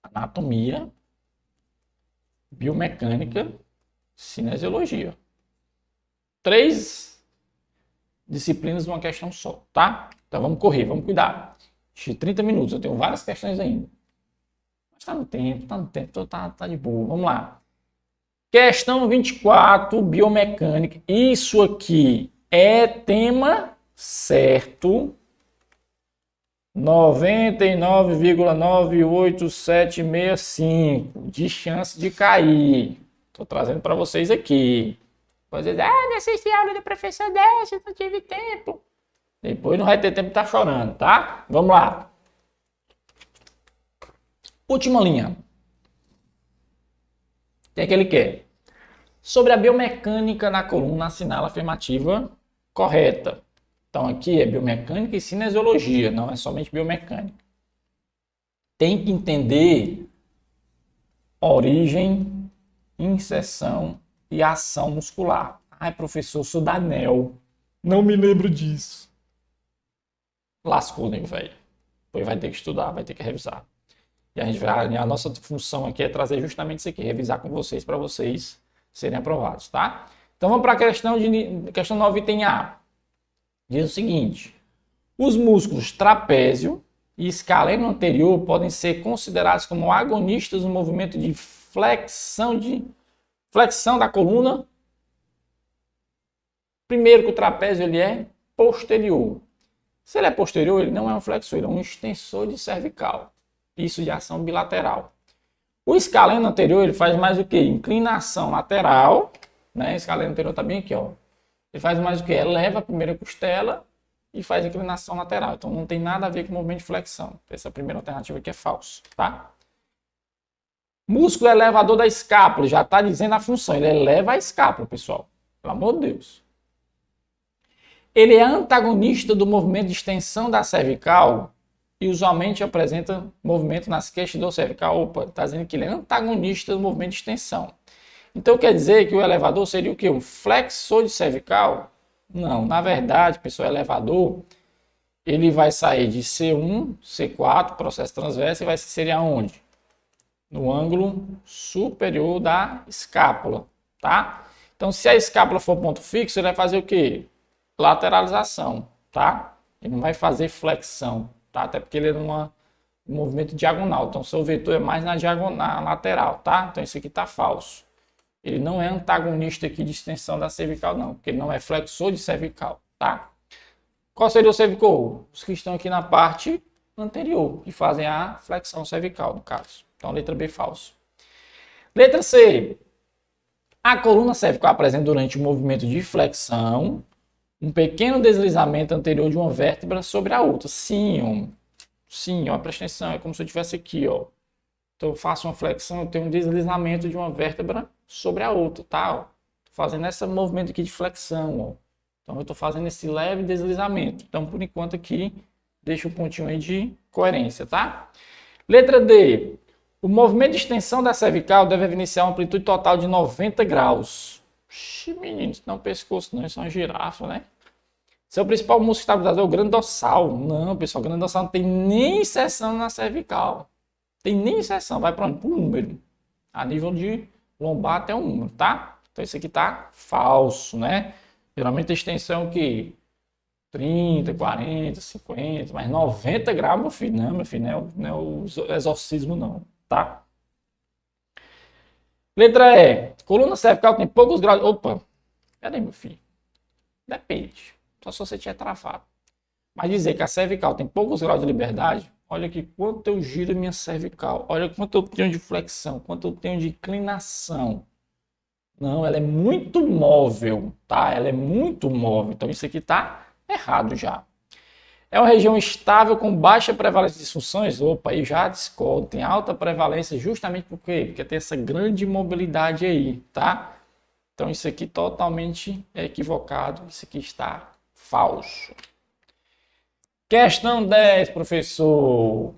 Anatomia, biomecânica, cinesiologia. 3 disciplinas numa questão só, tá? Então, vamos correr, vamos cuidar. 30 minutos, eu tenho várias questões ainda. Mas tá no tempo, então tá de boa. Vamos lá. Questão 24, biomecânica. Isso aqui é tema certo. 99,98765 de chance de cair. Tô trazendo para vocês aqui. Depois vocês dizem, não assisti a aula do professor Décio, não tive tempo. Depois não vai ter tempo de estar chorando, tá? Vamos lá. Última linha. O que é que ele quer? Sobre a biomecânica na coluna, assinala a afirmativa correta. Então aqui é biomecânica e cinesiologia, não é somente biomecânica. Tem que entender origem, inserção e ação muscular. Ai, professor, eu sou da ANEL. Não me lembro disso. Lascou, nego, velho. Depois vai ter que estudar, vai ter que revisar. E a nossa função aqui é trazer justamente isso aqui, revisar com vocês, para vocês serem aprovados, tá? Então vamos para a questão 9, item A. Diz o seguinte: os músculos trapézio e escaleno anterior podem ser considerados como agonistas no movimento de flexão da coluna. Primeiro que o trapézio ele é posterior. Se ele é posterior, ele não é um flexor, ele é um extensor de cervical. Isso de ação bilateral. O escaleno anterior ele faz mais o que? Inclinação lateral, né? O escaleno anterior está bem aqui, ó. Ele faz mais o que? Eleva a primeira costela e faz inclinação lateral. Então não tem nada a ver com o movimento de flexão. Essa primeira alternativa aqui é falso, tá? Músculo elevador da escápula, já está dizendo a função. Ele eleva a escápula, pessoal. Pelo amor de Deus. Ele é antagonista do movimento de extensão da cervical e usualmente apresenta movimento nas queixas do cervical. Opa, está dizendo que ele é antagonista do movimento de extensão. Então quer dizer que o elevador seria o quê? Um flexor de cervical? Não, na verdade, pessoal, o elevador ele vai sair de C1, C4, processo transverso, e seria onde? No ângulo superior da escápula, tá? Então se a escápula for ponto fixo, ele vai fazer o quê? Lateralização, tá? Ele não vai fazer flexão, tá? Até porque ele é um movimento diagonal. Então, seu vetor é mais na diagonal, lateral, tá? Então, isso aqui tá falso. Ele não é antagonista aqui de extensão da cervical, não. Porque ele não é flexor de cervical, tá? Qual seria o cervical? Os que estão aqui na parte anterior, que fazem a flexão cervical, no caso. Então, letra B, falso. Letra C. A coluna cervical apresenta durante o movimento de flexão um pequeno deslizamento anterior de uma vértebra sobre a outra. Sim, ó, presta atenção, é como se eu estivesse aqui, ó. Então eu faço uma flexão, eu tenho um deslizamento de uma vértebra sobre a outra, tá? Tô fazendo esse movimento aqui de flexão, ó. Então eu estou fazendo esse leve deslizamento. Então por enquanto aqui, deixa o pontinho aí de coerência, tá? Letra D. O movimento de extensão da cervical deve iniciar uma amplitude total de 90 graus. Oxi, menino, isso não é um pescoço, não, isso é uma girafa, né? Seu principal músculo estabilizador é o grande dorsal. Não, pessoal, o grande dorsal não tem nem inserção na cervical. Tem nem inserção, vai para onde? Para o úmero. A nível de lombar até o úmero, tá? Então isso aqui tá falso, né? Geralmente a extensão que 30, 40, 50, mas 90 graus, meu filho, não é o exorcismo não, tá? Letra E, coluna cervical tem poucos graus, opa, peraí meu filho, depende, só se você tiver travado. Mas dizer que a cervical tem poucos graus de liberdade, olha aqui quanto eu giro minha cervical, olha quanto eu tenho de flexão, quanto eu tenho de inclinação. Não, ela é muito móvel, tá? Ela é muito móvel, então isso aqui tá errado já. É uma região estável com baixa prevalência de disfunções? Opa, aí já discordo. Tem alta prevalência justamente por quê? Porque tem essa grande mobilidade aí, tá? Então isso aqui totalmente é equivocado. Isso aqui está falso. Questão 10, professor.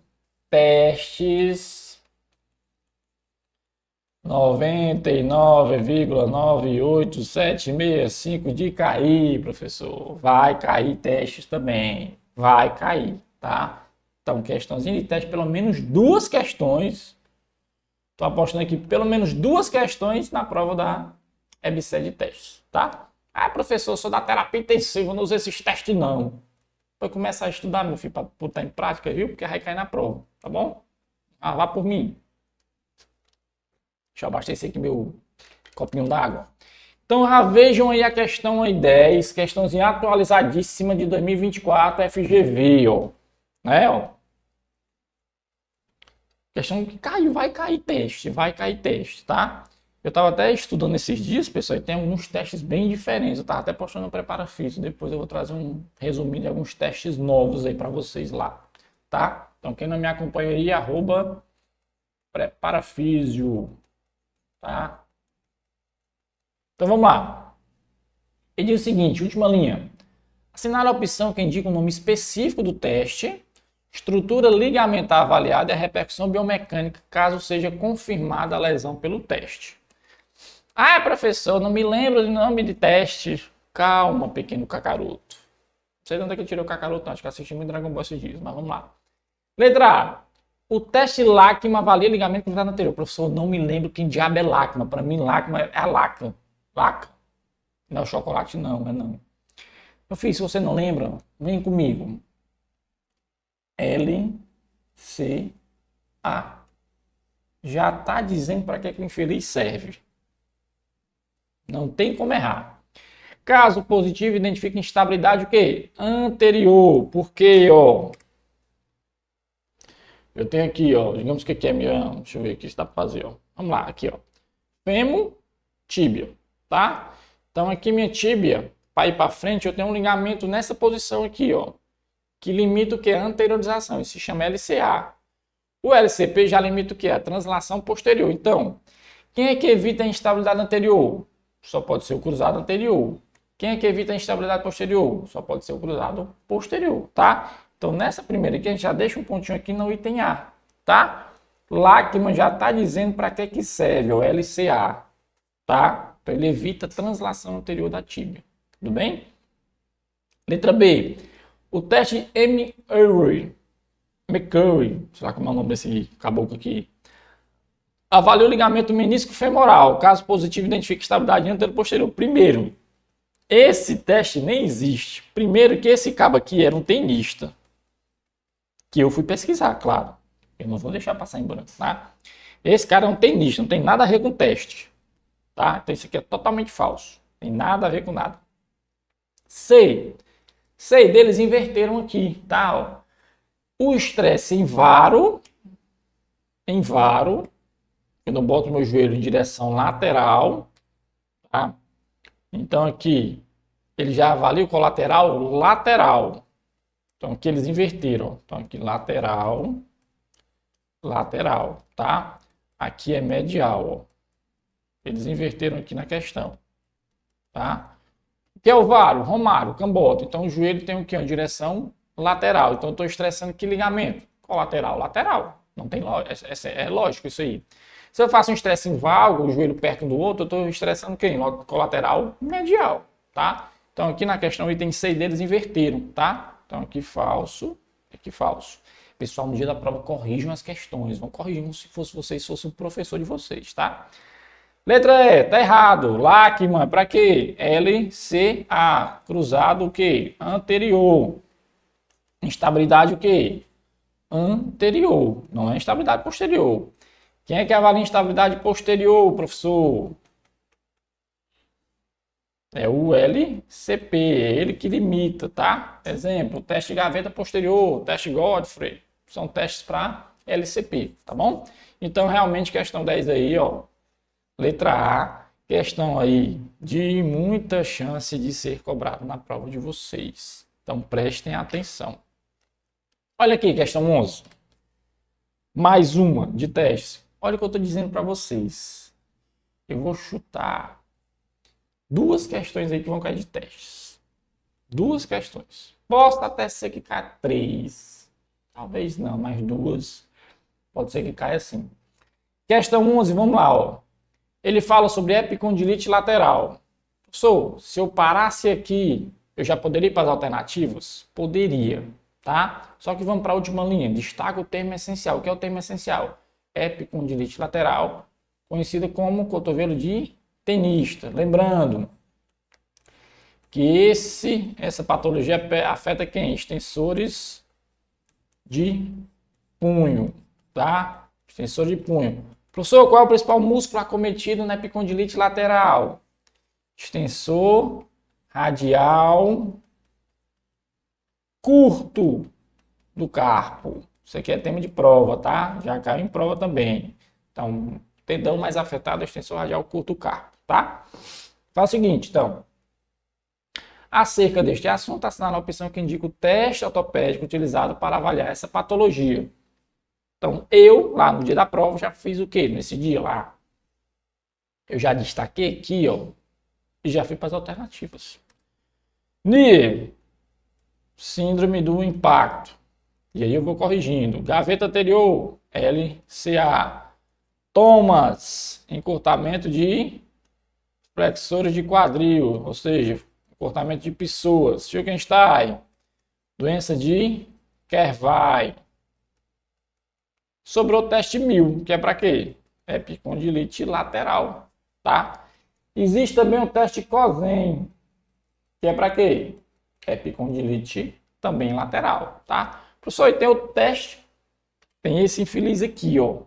Testes 99,98765 de cair, professor. Vai cair testes também. Vai cair, tá? Então, questãozinha de teste, pelo menos 2 questões. Estou apostando aqui pelo menos 2 questões na prova da EBSER de testes, tá? Ah, professor, eu sou da terapia intensiva, não uso esses testes não. Vai começar a estudar, meu filho, para botar em prática, viu? Porque vai cair na prova, tá bom? Ah, vá por mim. Deixa eu abastecer aqui meu copinho d'água. Então, já vejam aí a questão aí 10, questãozinha atualizadíssima de 2024, FGV, ó. Né, ó. Questão que caiu, vai cair teste, tá? Eu tava até estudando esses dias, pessoal, e tem alguns testes bem diferentes. Eu tava até postando no Prepara Físico, depois eu vou trazer um resuminho de alguns testes novos aí para vocês lá, tá? Então, quem não me acompanha aí, @preparafísio, tá? Então, vamos lá. Ele diz o seguinte, última linha. Assinale a opção que indica o nome específico do teste, estrutura ligamentar avaliada e a repercussão biomecânica, caso seja confirmada a lesão pelo teste. Ah, professor, não me lembro do nome de teste. Calma, pequeno cacaroto. Não sei de onde é que eu tirei o cacaroto, acho que assisti muito Dragon Ball esses dias, mas vamos lá. Letra A. O teste LACMA avalia ligamento cruzado anterior. Professor, não me lembro quem diabo é LACMA. Para mim, LACMA é a laca. Laca. Não é o chocolate, não, não. Meu filho, se você não lembra, vem comigo. LCA. Já tá dizendo para que o infeliz serve. Não tem como errar. Caso positivo, identifique instabilidade o quê? Anterior. Por quê, ó? Eu tenho aqui, ó, digamos que aqui é minha, deixa eu ver aqui se dá para fazer, ó. Vamos lá, aqui, ó. Fêmur, tíbia, tá? Então aqui minha tíbia, para ir para frente, eu tenho um ligamento nessa posição aqui, ó, que limita o que? A anteriorização, isso se chama LCA. O LCP já limita o que? A translação posterior. Então, quem é que evita a instabilidade anterior? Só pode ser o cruzado anterior. Quem é que evita a instabilidade posterior? Só pode ser o cruzado posterior, tá? Então, nessa primeira aqui, a gente já deixa um pontinho aqui no item A, tá? LACMA já está dizendo para que serve, o LCA, tá? Então, ele evita a translação anterior da tíbia, tudo bem? Letra B. O teste McCurry, sei lá como é o nome desse caboclo aqui, avalia o ligamento menisco femoral. Caso positivo, identifique estabilidade anterior-posterior. Primeiro, esse teste nem existe. Primeiro que esse cabo aqui era um tenista. Que eu fui pesquisar, claro. Eu não vou deixar passar em branco, tá? Esse cara é um tenista, não tem nada a ver com teste. Tá? Então isso aqui é totalmente falso. Tem nada a ver com nada. C deles inverteram aqui, tá? Ó. O estresse em varo, eu não boto meu joelho em direção lateral, tá? Então aqui, ele já avalia o colateral lateral. Então aqui eles inverteram. Então aqui lateral, tá? Aqui é medial, ó. Eles inverteram aqui na questão, tá? O que é o varo? Romário, cambota. Então o joelho tem o quê? Uma direção lateral. Então eu estou estressando que ligamento? Colateral, lateral. Não tem lógica. É lógico isso aí. Se eu faço um estresse em valgo, o joelho perto do outro, eu estou estressando quem? Colateral medial, tá? Então aqui na questão item C deles inverteram, tá? Então aqui falso, aqui falso. Pessoal, no dia da prova corrijam as questões, vão corrigindo se fosse vocês, se fosse o professor de vocês, tá? Letra E, tá errado. Lachman, para quê? LCA, cruzado o quê? Anterior. Instabilidade o quê? Anterior, não é instabilidade posterior. Quem é que avalia instabilidade posterior, professor? É o LCP, é ele que limita, tá? Exemplo, teste de gaveta posterior, teste Godfrey, são testes para LCP, tá bom? Então, realmente, questão 10 aí, ó, letra A, questão aí de muita chance de ser cobrado na prova de vocês. Então, prestem atenção. Olha aqui, questão 11. Mais uma de testes. Olha o que eu estou dizendo para vocês. Eu vou chutar duas questões aí que vão cair de testes. Duas questões. Posso até ser que caia 3. Talvez não, mas 2. Pode ser que caia assim. Questão 11, vamos lá, ó. Ele fala sobre epicondilite lateral. Professor, se eu parasse aqui, eu já poderia ir para as alternativas? Poderia, tá? Só que vamos para a última linha. Destaca o termo essencial. O que é o termo essencial? Epicondilite lateral, conhecida como cotovelo de tenista. Lembrando que essa patologia afeta quem? Extensores de punho, tá? Extensor de punho. Professor, qual é o principal músculo acometido na epicondilite lateral? Extensor radial curto do carpo. Isso aqui é tema de prova, tá? Já caiu em prova também. Então, tendão mais afetado é o extensor radial curto do carpo, tá? Fala o seguinte, então. Acerca deste assunto, assinala a opção que indica o teste ortopédico utilizado para avaliar essa patologia. Então, eu, lá no dia da prova, já fiz o quê? Nesse dia lá. Eu já destaquei aqui, ó. E já fui para as alternativas. NIE. Síndrome do impacto. E aí eu vou corrigindo. Gaveta anterior. LCA. Thomas. Encurtamento de flexores de quadril. Ou seja, encurtamento de pessoas. Schulkenstein. Doença de Kervai. Sobrou o teste 1000, que é para quê? Epicondilite lateral, tá? Existe também o teste Cosen, que é para quê? Epicondilite também lateral, tá? Professor, e tem outro teste, tem esse infeliz aqui, ó,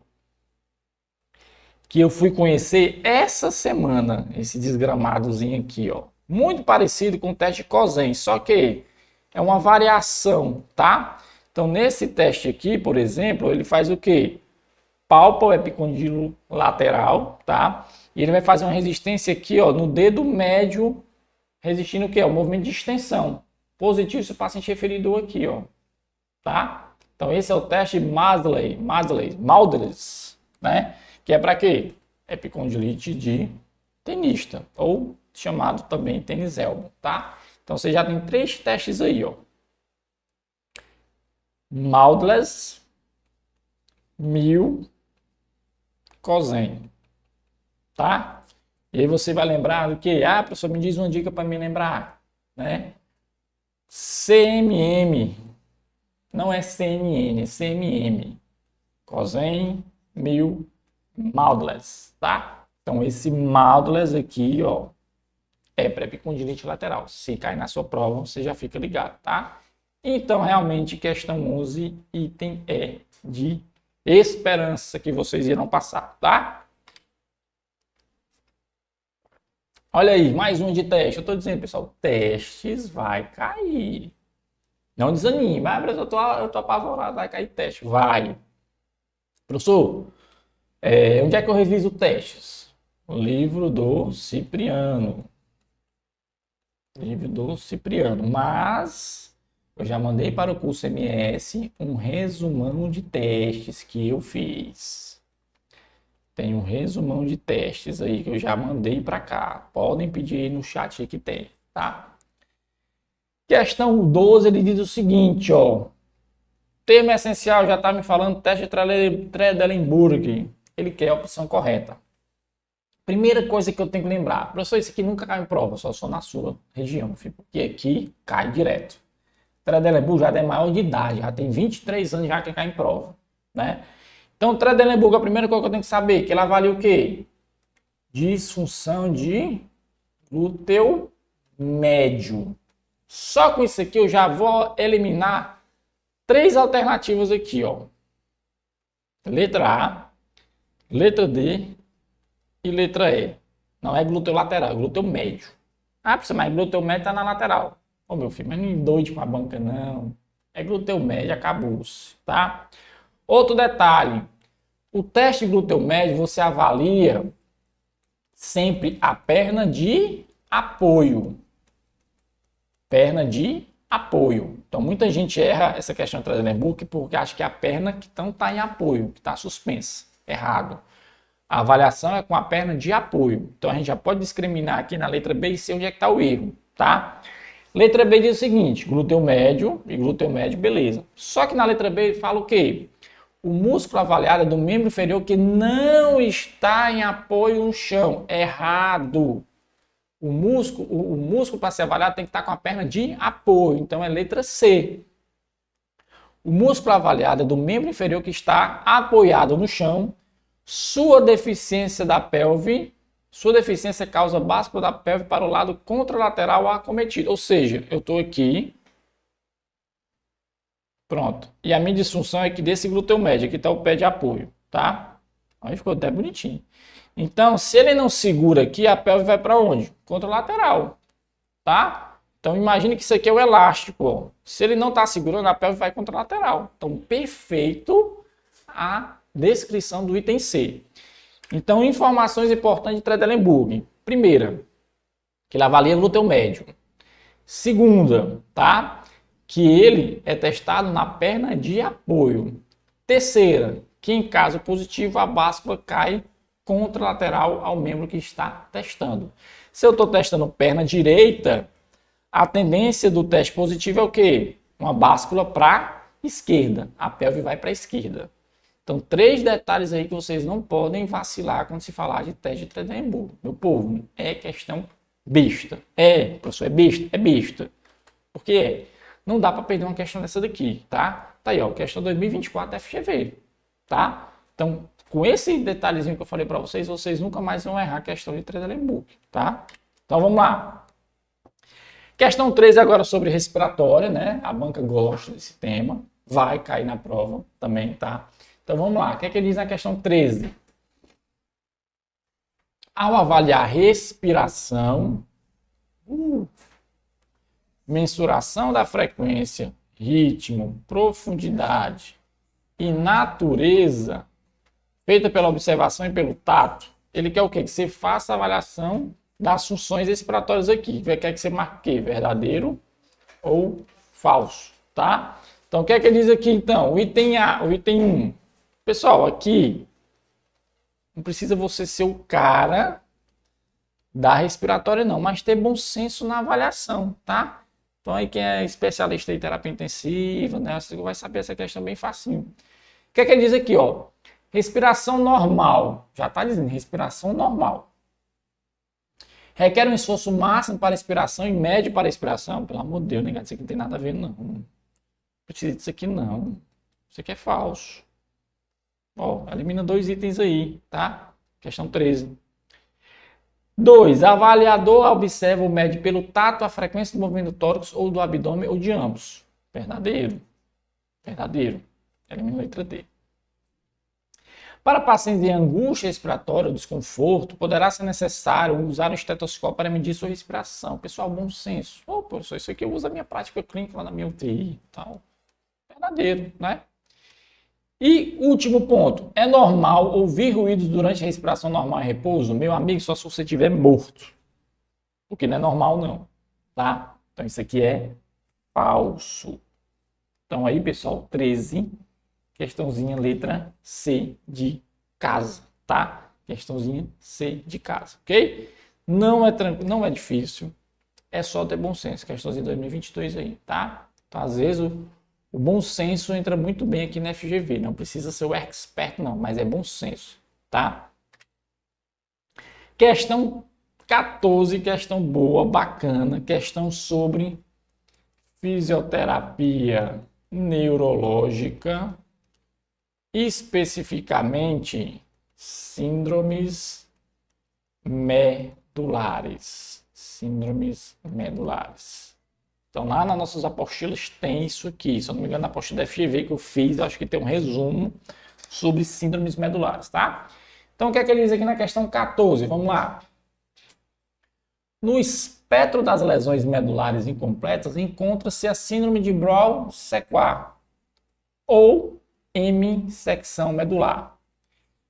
que eu fui conhecer essa semana, esse desgramadozinho aqui, ó. Muito parecido com o teste Cosen, só que é uma variação, tá? Então, nesse teste aqui, por exemplo, ele faz o quê? Palpa o epicondilo lateral, tá? E ele vai fazer uma resistência aqui, ó, no dedo médio, resistindo o quê? O movimento de extensão. Positivo se o paciente referido aqui, ó, tá? Então, esse é o teste Maudsley, né? Que é para quê? Epicondilite de tenista, ou chamado também tênis elbow, tá? Então, você já tem 3 testes aí, ó. Maudsley, 1000, Cosen, tá? E aí você vai lembrar do que? Ah, professor, me diz uma dica para me lembrar, né? CMM, não é CNN, é CMM. Cosen, 1000, Maudsley, tá? Então esse Maudsley aqui, ó, é para epicondilite lateral. Se cair na sua prova, você já fica ligado, tá? Então, realmente, questão 11, item E de esperança que vocês irão passar, tá? Olha aí, mais um de teste. Eu estou dizendo, pessoal, testes vai cair. Não desanime. Ah, professor, eu tô apavorado, vai cair teste. Vai. Professor, onde é que eu reviso testes? O livro do Cipriano. Livro do Cipriano. Mas eu já mandei para o curso MS um resumão de testes que eu fiz. Tem um resumão de testes aí que eu já mandei para cá. Podem pedir aí no chat aí que tem, tá? Questão 12, ele diz o seguinte, ó. Termo essencial, já está me falando, teste de Trendelenburg. Ele quer a opção correta. Primeira coisa que eu tenho que lembrar. Professor, isso aqui nunca cai em prova, só na sua região, porque aqui cai direto. Trendelenburg já é maior de idade, já tem 23 anos já que cai em prova, né? Então, Trendelenburg, a primeira coisa que eu tenho que saber, que ele avalia o quê? Disfunção de glúteo médio. Só com isso aqui eu já vou eliminar 3 alternativas aqui, ó. Letra A, letra D e letra E. Não é glúteo lateral, é glúteo médio. Ah, mas glúteo médio tá na lateral. Ô meu filho, mas não endoide com a banca não. É glúteo médio, acabou-se, tá? Outro detalhe. O teste de glúteo médio você avalia sempre a perna de apoio. Perna de apoio. Então muita gente erra essa questão de Trendelenburg porque acha que é a perna que não está em apoio, que está suspensa. Errado. A avaliação é com a perna de apoio. Então a gente já pode discriminar aqui na letra B e C onde é que está o erro, tá? Letra B diz o seguinte, glúteo médio e glúteo médio, beleza. Só que na letra B fala o quê? O músculo avaliado é do membro inferior que não está em apoio no chão. Errado. O músculo para ser avaliado tem que estar com a perna de apoio. Então é letra C. O músculo avaliado é do membro inferior que está apoiado no chão. Sua deficiência da pelve, sua deficiência causa báscula da pelve para o lado contralateral acometido. Ou seja, eu estou aqui. Pronto. E a minha disfunção é que desse glúteo médio, aqui está o pé de apoio, tá? Aí ficou até bonitinho. Então, se ele não segura aqui, a pelve vai para onde? Contralateral, tá? Então, imagine que isso aqui é o elástico, ó. Se ele não está segurando, a pelve vai contralateral. Então, perfeito a descrição do item C. Então, informações importantes de Trendelenburg. Primeira, que ele avalia glúteo médio. Segunda, tá? Que ele é testado na perna de apoio. Terceira, que em caso positivo a báscula cai contralateral ao membro que está testando. Se eu estou testando perna direita, a tendência do teste positivo é o quê? Uma báscula para esquerda, a pelve vai para a esquerda. Então, 3 detalhes aí que vocês não podem vacilar quando se falar de teste de Trendelenburg. Meu povo, é questão besta. É, professor, é besta? É besta. Por quê? Não dá para perder uma questão dessa daqui, tá? Tá aí, ó, questão 2024 da FGV, tá? Então, com esse detalhezinho que eu falei para vocês, vocês nunca mais vão errar a questão de Trendelenburg, tá? Então, vamos lá. Questão 13 agora sobre respiratória, né? A banca gosta desse tema, vai cair na prova também, tá? Então, vamos lá. O que é que ele diz na questão 13? Ao avaliar respiração, mensuração da frequência, ritmo, profundidade e natureza, feita pela observação e pelo tato, ele quer o quê? Que você faça a avaliação das funções respiratórias aqui. Quer que você marque o quê? Verdadeiro ou falso, tá? Então, o que é que ele diz aqui, então? O item A, o item 1. Pessoal, aqui não precisa você ser o cara da respiratória, não, mas ter bom senso na avaliação, tá? Então, aí quem é especialista em terapia intensiva, né, você vai saber essa questão bem facinho. O que é que ele diz aqui, ó? Respiração normal. Já está dizendo, respiração normal. Requer um esforço máximo para a expiração e médio para a expiração. Pelo amor de Deus, negado, isso aqui não tem nada a ver, não. Não precisa disso aqui, não. Isso aqui é falso. Ó, elimina 2 itens aí, tá? Questão 13. 2. Avaliador observa o mede pelo tato a frequência do movimento do tórax ou do abdômen ou de ambos. Verdadeiro. Verdadeiro. Elimina a letra D. Para pacientes em angústia respiratória ou desconforto, poderá ser necessário usar o estetoscópio para medir sua respiração. Pessoal, bom senso. Ô, professor, isso aqui eu uso na minha prática clínica, lá na minha UTI e tal. Verdadeiro, né? E último ponto, é normal ouvir ruídos durante a respiração normal e repouso? Meu amigo, só se você estiver morto. O que não é normal não, tá? Então isso aqui é falso. Então aí, pessoal, 13, questãozinha letra C de casa, tá? Questãozinha C de casa, ok? Não é tranquilo, não é difícil, é só ter bom senso. Questãozinha 2022 aí, tá? Então às vezes o bom senso entra muito bem aqui na FGV. Não precisa ser o expert, não, mas é bom senso, tá? Questão 14, questão boa, bacana. Questão sobre fisioterapia neurológica, especificamente síndromes medulares. Síndromes medulares. Então, lá nas nossas apostilas tem isso aqui. Se eu não me engano, na apostila da FGV que eu fiz, acho que tem um resumo sobre síndromes medulares, tá? Então, o que é que ele diz aqui na questão 14? Vamos lá. No espectro das lesões medulares incompletas, encontra-se a síndrome de Brown-Séquard, ou hemissecção medular.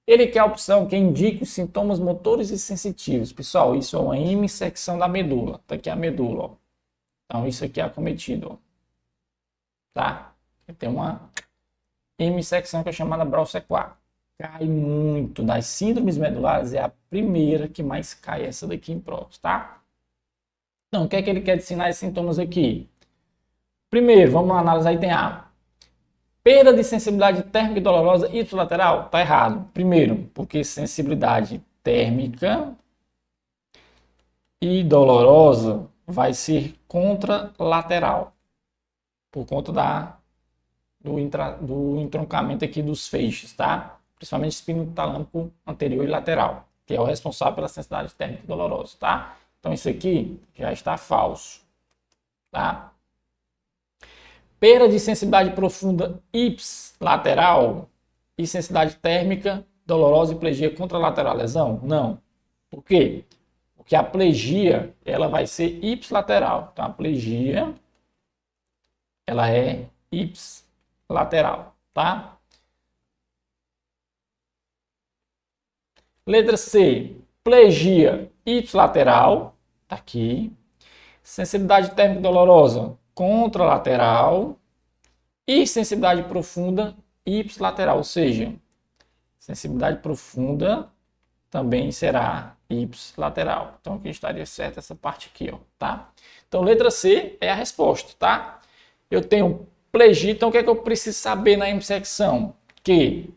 Ele quer a opção que indique os sintomas motores e sensitivos. Pessoal, isso é uma hemissecção da medula. Tá aqui a medula, ó. Então, isso aqui é acometido, ó. Tá? Tem uma hemissecção que é chamada Brown-Séquard. Cai muito. Das síndromes medulares, é a primeira que mais cai, essa daqui em provas, tá? Então, o que é que ele quer ensinar esses sintomas aqui? Primeiro, vamos lá, analisar item A. Perda de sensibilidade térmica e dolorosa ipsilateral? Tá errado. Primeiro, porque sensibilidade térmica e dolorosa vai ser contralateral, por conta do entroncamento aqui dos feixes, tá? Principalmente espino talâmico anterior e lateral, que é o responsável pela sensibilidade térmica e dolorosa, tá? Então, isso aqui já está falso, tá? Perda de sensibilidade profunda ipsilateral e sensibilidade térmica dolorosa e plegia contralateral lesão? Não. Por quê? Porque a plegia, ela vai ser ipsilateral. Então, a plegia, ela é ipsilateral, tá? Letra C, plegia ipsilateral, tá aqui. Sensibilidade térmica dolorosa, contralateral. E sensibilidade profunda ipsilateral, ou seja, sensibilidade profunda também será ipsilateral. Então, aqui estaria certo essa parte aqui, ó, tá? Então, letra C é a resposta, tá? Eu tenho plegia, então o que é que eu preciso saber na hemissecção? Que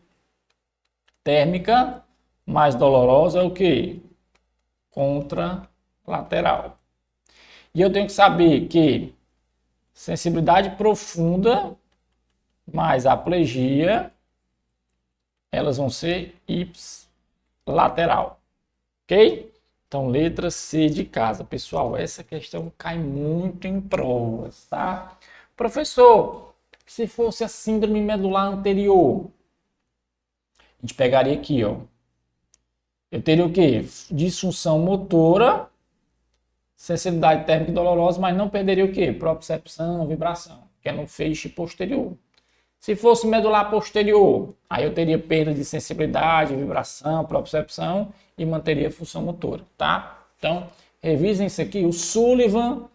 térmica mais dolorosa é o quê? Contralateral. E eu tenho que saber que sensibilidade profunda mais a plegia, elas vão ser ipsilateral. Ok? Então, letra C de casa. Pessoal, essa questão cai muito em provas, tá? Professor, se fosse a síndrome medular anterior, a gente pegaria aqui, ó. Eu teria o quê? Disfunção motora, sensibilidade térmica e dolorosa, mas não perderia o quê? Propriocepção, vibração, que é no feixe posterior. Se fosse medular posterior, aí eu teria perda de sensibilidade, vibração, propriocepção e manteria a função motora, tá? Então, revisem isso aqui. O Sullivan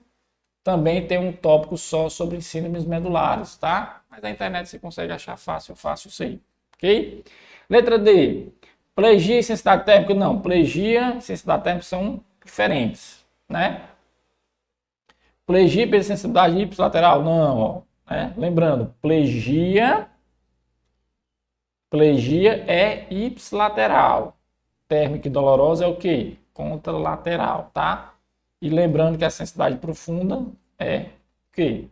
também tem um tópico só sobre síndromes medulares, tá? Mas na internet você consegue achar fácil isso aí, ok? Letra D. Plegia e sensibilidade térmica? Não, plegia e sensibilidade térmica são diferentes, né? Plegia e sensibilidade ipsilateral? Não, ó. Lembrando, plegia é ipsilateral. Térmica e dolorosa é o quê? Contralateral, tá? E lembrando que a sensibilidade profunda é o quê?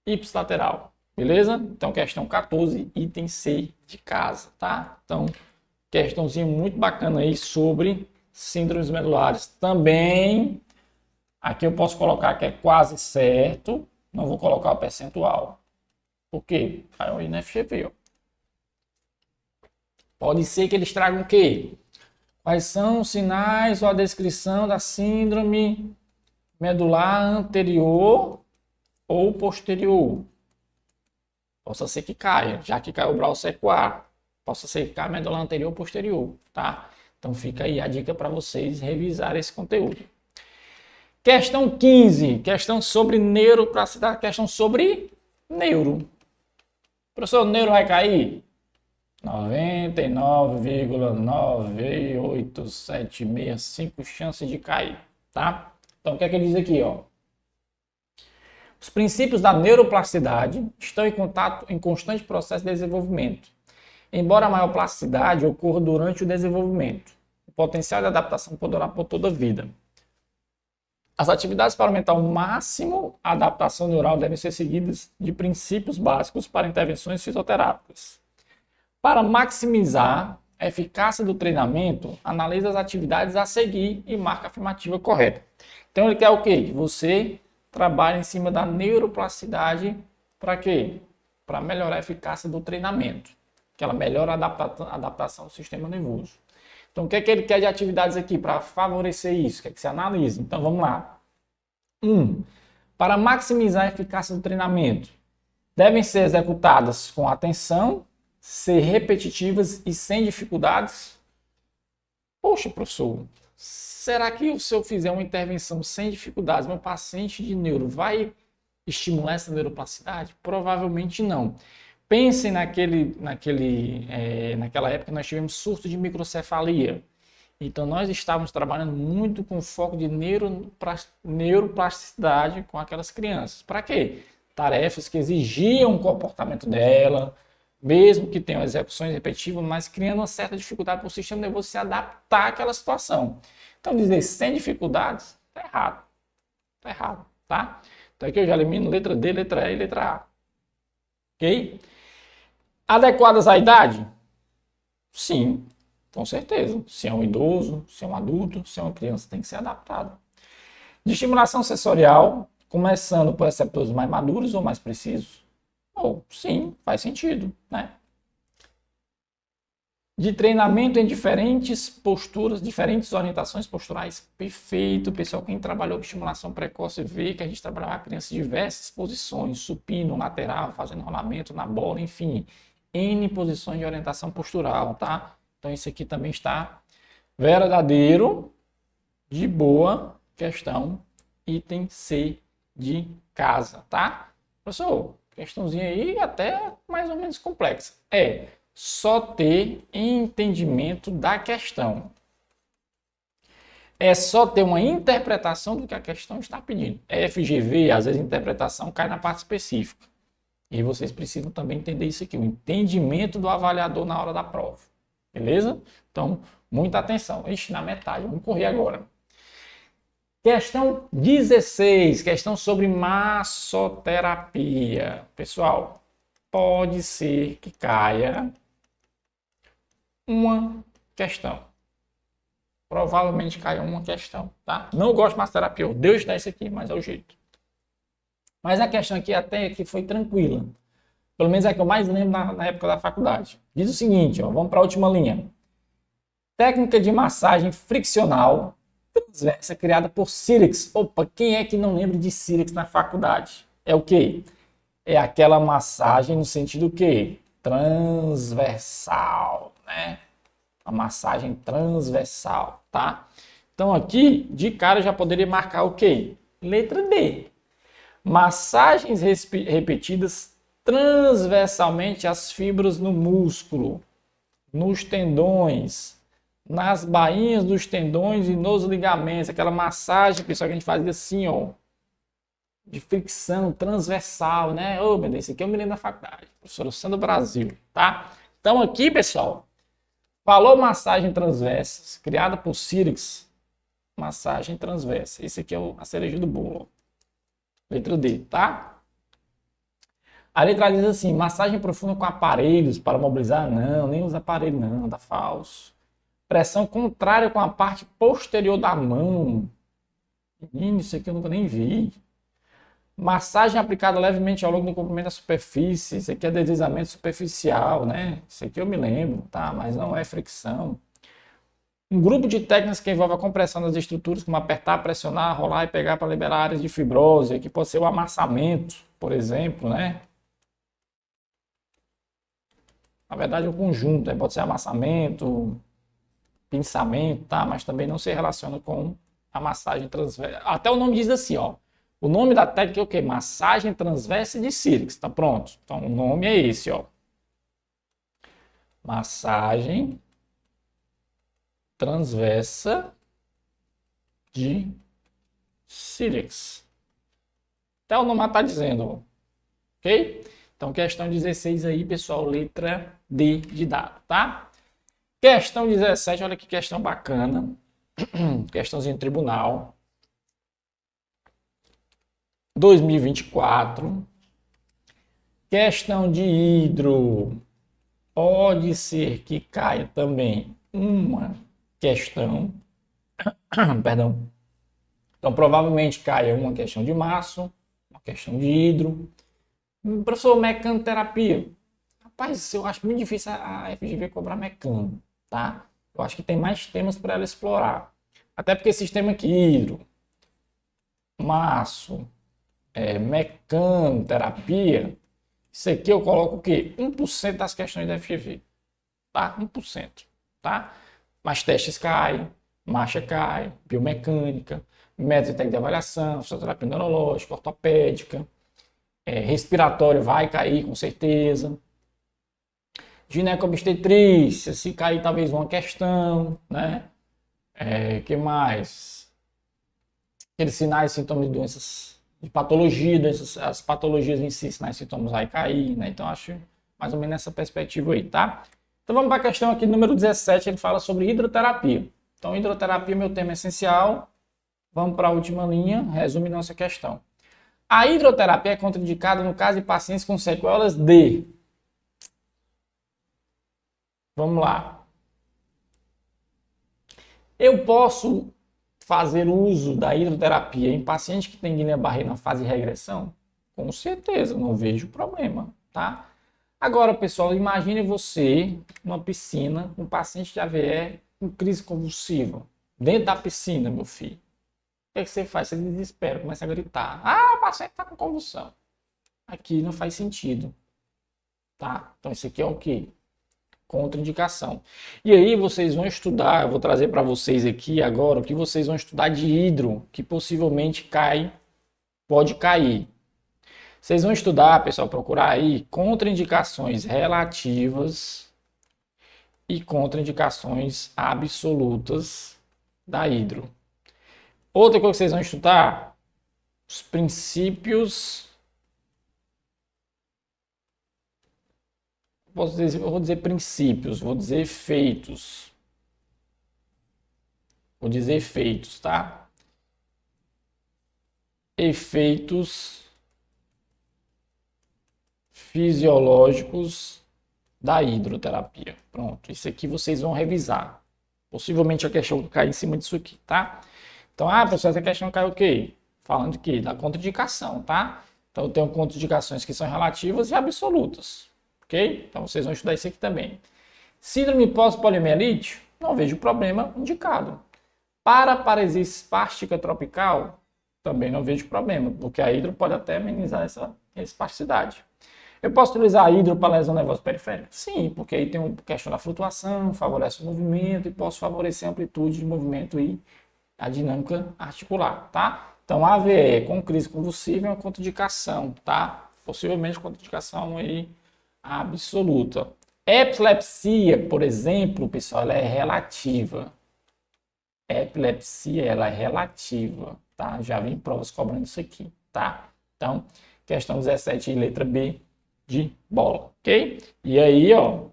Ipsilateral, beleza? Então, questão 14, item C de casa, tá? Então, questãozinha muito bacana aí sobre síndromes medulares. Também, aqui eu posso colocar que é quase certo. Não vou colocar o percentual. Por quê? Vai aí na FGV, ó. Pode ser que eles tragam o quê? Quais são os sinais ou a descrição da síndrome medular anterior ou posterior? Possa ser que caia, já que caiu o Brown-Séquard. Possa ser que caia medular anterior ou posterior, tá? Então fica aí a dica para vocês revisarem esse conteúdo. Questão 15, questão sobre neuroplasticidade, questão sobre neuro. Professor, o neuro vai cair? 99,98765 chances de cair, tá? Então, o que é que ele diz aqui, ó? Os princípios da neuroplasticidade estão em constante processo de desenvolvimento. Embora a maior plasticidade ocorra durante o desenvolvimento, o potencial de adaptação poderá por toda a vida. As atividades para aumentar ao máximo a adaptação neural devem ser seguidas de princípios básicos para intervenções fisioterápicas. Para maximizar eficácia do treinamento, analisa as atividades a seguir e marca a afirmativa correta. Então ele quer o quê? Que você trabalhe em cima da neuroplasticidade para quê? Para melhorar a eficácia do treinamento, que ela melhora a adaptação do sistema nervoso. Então o que é que ele quer de atividades aqui para favorecer isso? Quer que você analise. Então vamos lá. 1. Para maximizar a eficácia do treinamento, devem ser executadas com atenção, ser repetitivas e sem dificuldades. Poxa, professor, será que se eu fizer uma intervenção sem dificuldades, meu paciente de neuro vai estimular essa neuroplasticidade? Provavelmente não. Pensem naquela época que nós tivemos surto de microcefalia. Então nós estávamos trabalhando muito com foco de neuroplasticidade com aquelas crianças. Para quê? Tarefas que exigiam o comportamento dela, mesmo que tenham execuções repetitivas, mas criando uma certa dificuldade para o sistema nervoso se adaptar àquela situação. Então, dizer sem dificuldades, está errado. Está errado, tá? Então, aqui eu já elimino letra D, letra E e letra A. Ok? Adequadas à idade? Sim, com certeza. Se é um idoso, se é um adulto, se é uma criança, tem que ser adaptado. De estimulação sensorial, começando por receptores mais maduros ou mais precisos? Sim, faz sentido, né? De treinamento em diferentes posturas, diferentes orientações posturais. Perfeito, pessoal. Quem trabalhou com estimulação precoce vê que a gente trabalhava a criança em diversas posições, supino, lateral, fazendo rolamento na bola, enfim, N posições de orientação postural, tá? Então, isso aqui também está verdadeiro, de boa questão, item C de casa, tá? Professor, questãozinha aí até mais ou menos complexa. Só ter entendimento da questão. É só ter uma interpretação do que a questão está pedindo. FGV, às vezes a interpretação cai na parte específica. E vocês precisam também entender isso aqui, o entendimento do avaliador na hora da prova. Beleza? Então, muita atenção. Ixi, na metade, vamos correr agora. Questão 16, questão sobre massoterapia. Pessoal, pode ser que caia uma questão. Provavelmente caia uma questão, tá? Não gosto de massoterapia, eu odeio estudar isso aqui, mas é o jeito. Mas a questão aqui até que foi tranquila. Pelo menos é a que eu mais lembro na época da faculdade. Diz o seguinte, ó, vamos para a última linha. Técnica de massagem friccional transversa criada por Sirix. Opa, quem é que não lembra de Sirix na faculdade? É o quê? É aquela massagem no sentido quê? Transversal, né? A massagem transversal, tá? Então aqui, de cara, eu já poderia marcar o quê? Letra D. Massagens repetidas transversalmente às fibras no músculo, nos tendões, nas bainhas dos tendões e nos ligamentos. Aquela massagem, pessoal, que a gente fazia assim, ó, de fricção transversal, né? Ô, meu Deus, isso aqui eu me lembro da faculdade. Professora Sandra Brasil, tá? Então aqui, pessoal, falou massagem transversa, criada por Sirix. Massagem transversa. Esse aqui é a cereja do bolo. Letra D, tá? A letra diz assim, massagem profunda com aparelhos para mobilizar? Não, nem usa aparelho não, tá falso. Pressão contrária com a parte posterior da mão. Menino, isso aqui eu nunca nem vi. Massagem aplicada levemente ao longo do comprimento da superfície. Isso aqui é deslizamento superficial, né? Isso aqui eu me lembro, tá? Mas não é fricção. Um grupo de técnicas que envolve a compressão das estruturas, como apertar, pressionar, rolar e pegar para liberar áreas de fibrose. Aqui pode ser o amassamento, por exemplo, né? Na verdade, é um conjunto, né? Pode ser amassamento, pinçamento, tá? Mas também não se relaciona com a massagem transversa. Até o nome diz assim, ó. O nome da técnica é o quê? Massagem transversa de Sirix. Tá pronto? Então, o nome é esse, ó. Massagem transversa de Sirix. Até o nome está dizendo, ok? Então, questão 16 aí, pessoal, letra D de dado, tá? Questão 17, olha que questão bacana. Questãozinha de tribunal. 2024. Questão de hidro. Pode ser que caia também uma questão, perdão. Então, provavelmente caia uma questão de maço, uma questão de hidro. Professor, mecanoterapia. Rapaz, eu acho muito difícil a FGV cobrar mecano, tá? Eu acho que tem mais temas para ela explorar. Até porque sistema aqui, hidro, maço, mecanoterapia, isso aqui eu coloco o quê? 1% das questões da FGV, tá? 1%, tá? Mas testes caem, marcha cai, biomecânica, método técnico de avaliação, fisioterapia neurológica, ortopédica, respiratório vai cair com certeza. Ginecobstetrícia, se cair talvez uma questão, né? Que mais? Aqueles sinais e sintomas de doenças, de patologia, as patologias em si, sinais e sintomas vai cair, né? Então acho mais ou menos nessa perspectiva aí, tá? Então vamos para a questão aqui número 17, ele fala sobre hidroterapia. Então hidroterapia é meu tema essencial. Vamos para a última linha, resume nossa questão. A hidroterapia é contraindicada no caso de pacientes com sequelas de... Vamos lá. Eu posso fazer uso da hidroterapia em paciente que tem Guillain-Barré na fase de regressão? Com certeza, não vejo problema, tá? Agora, pessoal, imagine você numa piscina, um paciente de AVE com crise convulsiva, dentro da piscina, meu filho. O que você faz? Você desespera, começa a gritar. Ah, o paciente está com convulsão. Aqui não faz sentido, tá? Então, isso aqui é o quê? Contraindicação. E aí vocês vão estudar, eu vou trazer para vocês aqui agora o que vocês vão estudar de hidro, que possivelmente pode cair. Vocês vão estudar, pessoal, procurar aí contraindicações relativas e contraindicações absolutas da hidro. Outra coisa que vocês vão estudar, os princípios... Eu vou dizer princípios, vou dizer efeitos. Vou dizer efeitos, tá? Efeitos fisiológicos da hidroterapia. Pronto, isso aqui vocês vão revisar. Possivelmente a questão cai em cima disso aqui, tá? Então, professor, essa questão caiu o quê? Falando de quê? Da contraindicação, tá? Então, eu tenho contraindicações que são relativas e absolutas. Ok? Então vocês vão estudar isso aqui também. Síndrome pós-poliomielite, não vejo problema indicado. Paraparesia espástica tropical, também não vejo problema, porque a hidro pode até amenizar essa espasticidade. Eu posso utilizar a hidro para lesão nervosa periférica? Sim, porque aí tem uma questão da flutuação, favorece o movimento e posso favorecer a amplitude de movimento e a dinâmica articular, tá? Então, AVE com crise convulsiva é uma contraindicação, tá? Possivelmente contraindicação aí absoluta. Epilepsia, por exemplo, pessoal, ela é relativa. Epilepsia, ela é relativa, tá? Já vi provas cobrando isso aqui, tá? Então, questão 17, letra B de bola, ok? E aí, ó,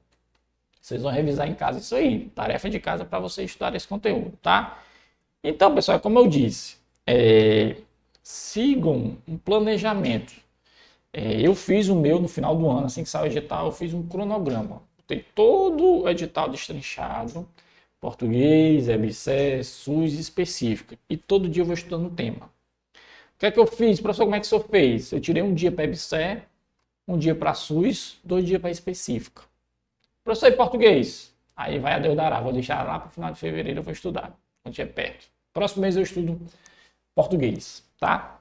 vocês vão revisar em casa isso aí. Tarefa de casa para vocês estudarem esse conteúdo, tá? Então, pessoal, como eu disse, sigam um planejamento. Eu fiz o meu no final do ano, assim que saiu o edital, eu fiz um cronograma. Tem todo o edital destrinchado, português, EBSER, SUS específico. E todo dia eu vou estudando um tema. O que é que eu fiz? Professor, como é que o senhor fez? Eu tirei um dia para EBSER, um dia para SUS, 2 dias para específica. Professor, e português? Aí vai a Deus dará, vou deixar lá para o final de fevereiro, eu vou estudar, quando estiver perto. Próximo mês eu estudo português, tá?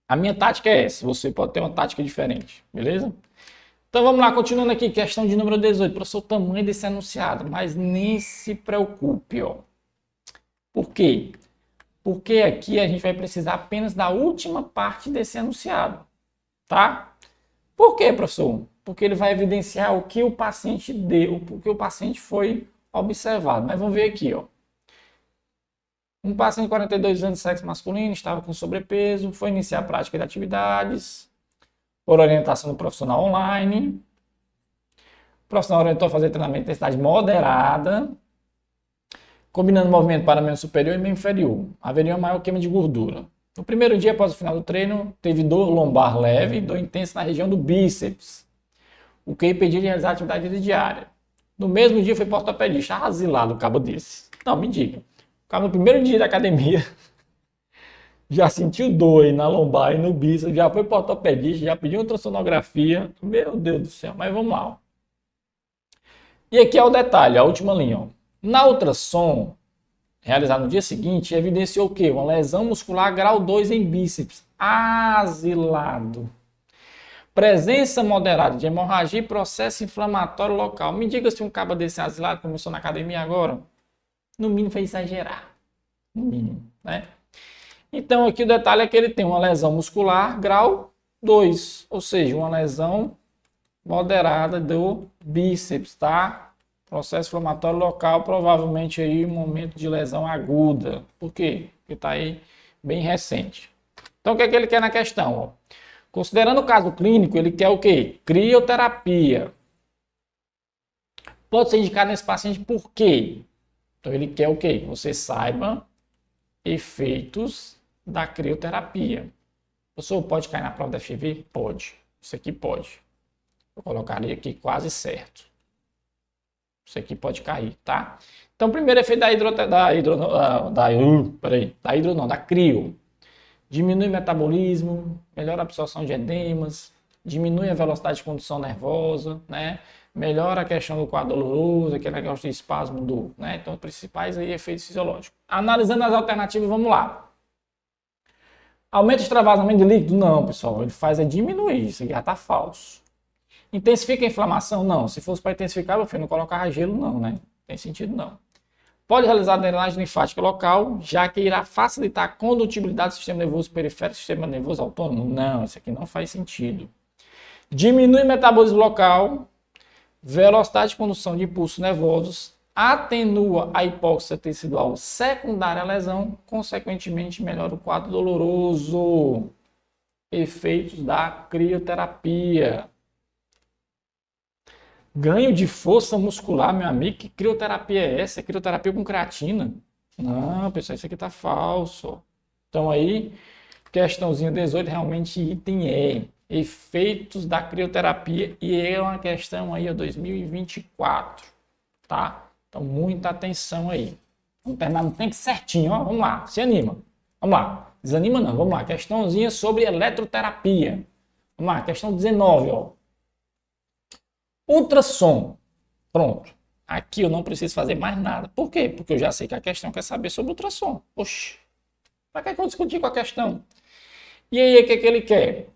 A minha tática é essa, você pode ter uma tática diferente, beleza? Então vamos lá, continuando aqui, questão de número 18. Professor, o tamanho desse enunciado, mas nem se preocupe, ó. Por quê? Porque aqui a gente vai precisar apenas da última parte desse enunciado, tá? Por quê, professor? Porque ele vai evidenciar o que o paciente deu, o que o paciente foi observado. Mas vamos ver aqui, ó. Um paciente de 42 anos de sexo masculino estava com sobrepeso, foi iniciar a prática de atividades por orientação do profissional online. O profissional orientou a fazer treinamento de intensidade moderada, combinando movimento para membro superior e membro inferior. Haveria uma maior queima de gordura. No primeiro dia após o final do treino, teve dor lombar leve e dor intensa na região do bíceps. o que impedia de realizar a atividade diária. No mesmo dia foi para o ortopedista, asilado o cabo desse. Não, me diga. O cabo no primeiro dia da academia já sentiu dor aí na lombar e no bíceps, já foi para o ortopedista, já pediu ultrassonografia. Meu Deus do céu, mas vamos lá. Ó. E aqui é o detalhe, a última linha. Ó. Na ultrassom, realizado no dia seguinte, evidenciou o quê? Uma lesão muscular grau 2 em bíceps, asilado. Presença moderada de hemorragia e processo inflamatório local. Me diga se um cabo desse asilado começou na academia agora. No mínimo foi exagerar. No mínimo, né? Então aqui o detalhe é que ele tem uma lesão muscular grau 2, ou seja, uma lesão moderada do bíceps, tá? Processo inflamatório local, provavelmente aí um momento de lesão aguda. Por quê? Porque está aí bem recente. Então o que é que ele quer na questão? Ó? Considerando o caso clínico, ele quer o quê? Crioterapia. Pode ser indicado nesse paciente por quê? Então ele quer o quê? Que você saiba efeitos da crioterapia. O professor pode cair na prova da FGV? Pode. Isso aqui pode. Eu colocaria aqui quase certo. Isso aqui pode cair, tá? Então, primeiro efeito da crio. Diminui o metabolismo, melhora a absorção de edemas, diminui a velocidade de condução nervosa, né? Melhora a questão do quadro doloroso, aquele negócio de espasmo né? Então, os principais aí efeitos fisiológicos. Analisando as alternativas, vamos lá. Aumenta o extravasamento de líquido? Não, pessoal, ele faz diminuir, isso aqui já está falso. Intensifica a inflamação? Não. Se fosse para intensificar, eu não colocava gelo não, né? Não tem sentido não. Pode realizar drenagem linfática local, já que irá facilitar a condutibilidade do sistema nervoso periférico e sistema nervoso autônomo? Não, isso aqui não faz sentido. Diminui o metabolismo local, velocidade de condução de impulsos nervosos, atenua a hipóxia tecidual secundária à lesão, consequentemente melhora o quadro doloroso. Efeitos da crioterapia. Ganho de força muscular, meu amigo. Que crioterapia é essa? É crioterapia com creatina? Não, pessoal, isso aqui tá falso. Então aí, questãozinha 18, realmente item E. Efeitos da crioterapia. E é uma questão aí, 2024. Tá? Então, muita atenção aí. Vamos terminar no tempo certinho, ó. Vamos lá, se anima. Vamos lá. Desanima não, vamos lá. Questãozinha sobre eletroterapia. Vamos lá, questão 19, ó. Ultrassom. Pronto. Aqui eu não preciso fazer mais nada. Por quê? Porque eu já sei que a questão quer saber sobre ultrassom. Oxi. Para que é que eu discuti com a questão? E aí, o que é que ele quer?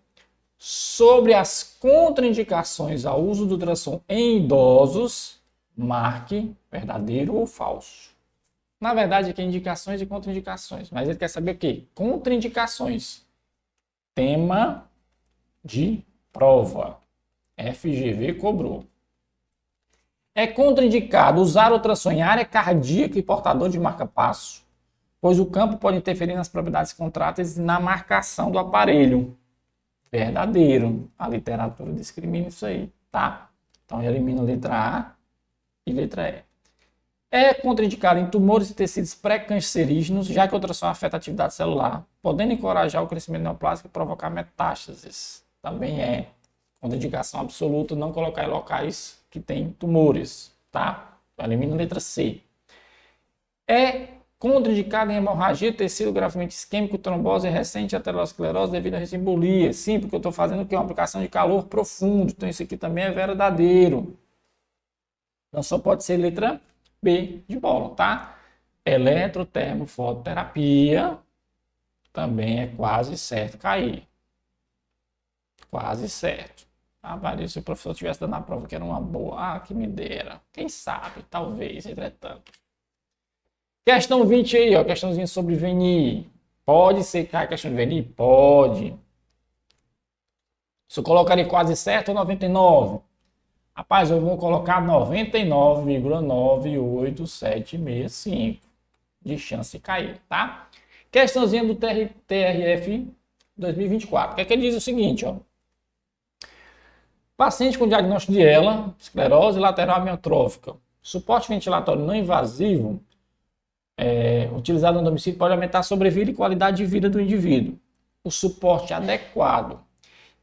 Sobre as contraindicações ao uso do ultrassom em idosos, marque verdadeiro ou falso. Na verdade, aqui é indicações e contraindicações. Mas ele quer saber o quê? Contraindicações. Tema de prova. FGV cobrou. É contraindicado usar ultrassom em área cardíaca e portador de marca-passo, pois o campo pode interferir nas propriedades contráteis e na marcação do aparelho. Verdadeiro. A literatura discrimina isso aí, tá? Então, elimina a letra A e letra E. É contraindicado em tumores e tecidos pré-cancerígenos, já que a ultrassom afeta a atividade celular, podendo encorajar o crescimento neoplásico e provocar metástases. Também é contraindicação absoluta, não colocar em locais que tem tumores, tá? Elimina a letra C. É contraindicado em hemorragia, tecido gravemente isquêmico, trombose recente, aterosclerose devido à embolia. Sim, porque eu estou fazendo o que? Uma aplicação de calor profundo. Então isso aqui também é verdadeiro. Então só pode ser letra B de bola, tá? Eletrotermofototerapia também é quase certo cair. Quase certo. Ah, Maria, se o professor estivesse dando a prova que era uma boa, que me dera. Quem sabe, talvez, entretanto. Questão 20 aí, ó, questãozinha sobre VNI. Pode ser que a questão de VNI? Pode. Se eu colocaria quase certo ou 99? Rapaz, eu vou colocar 99,98765 de chance de cair, tá? Questãozinha do TRF 2024. O que é que ele diz o seguinte, ó. Paciente com diagnóstico de ELA, esclerose lateral amiotrófica, suporte ventilatório não invasivo, utilizado no domicílio pode aumentar a sobrevida e qualidade de vida do indivíduo. O suporte adequado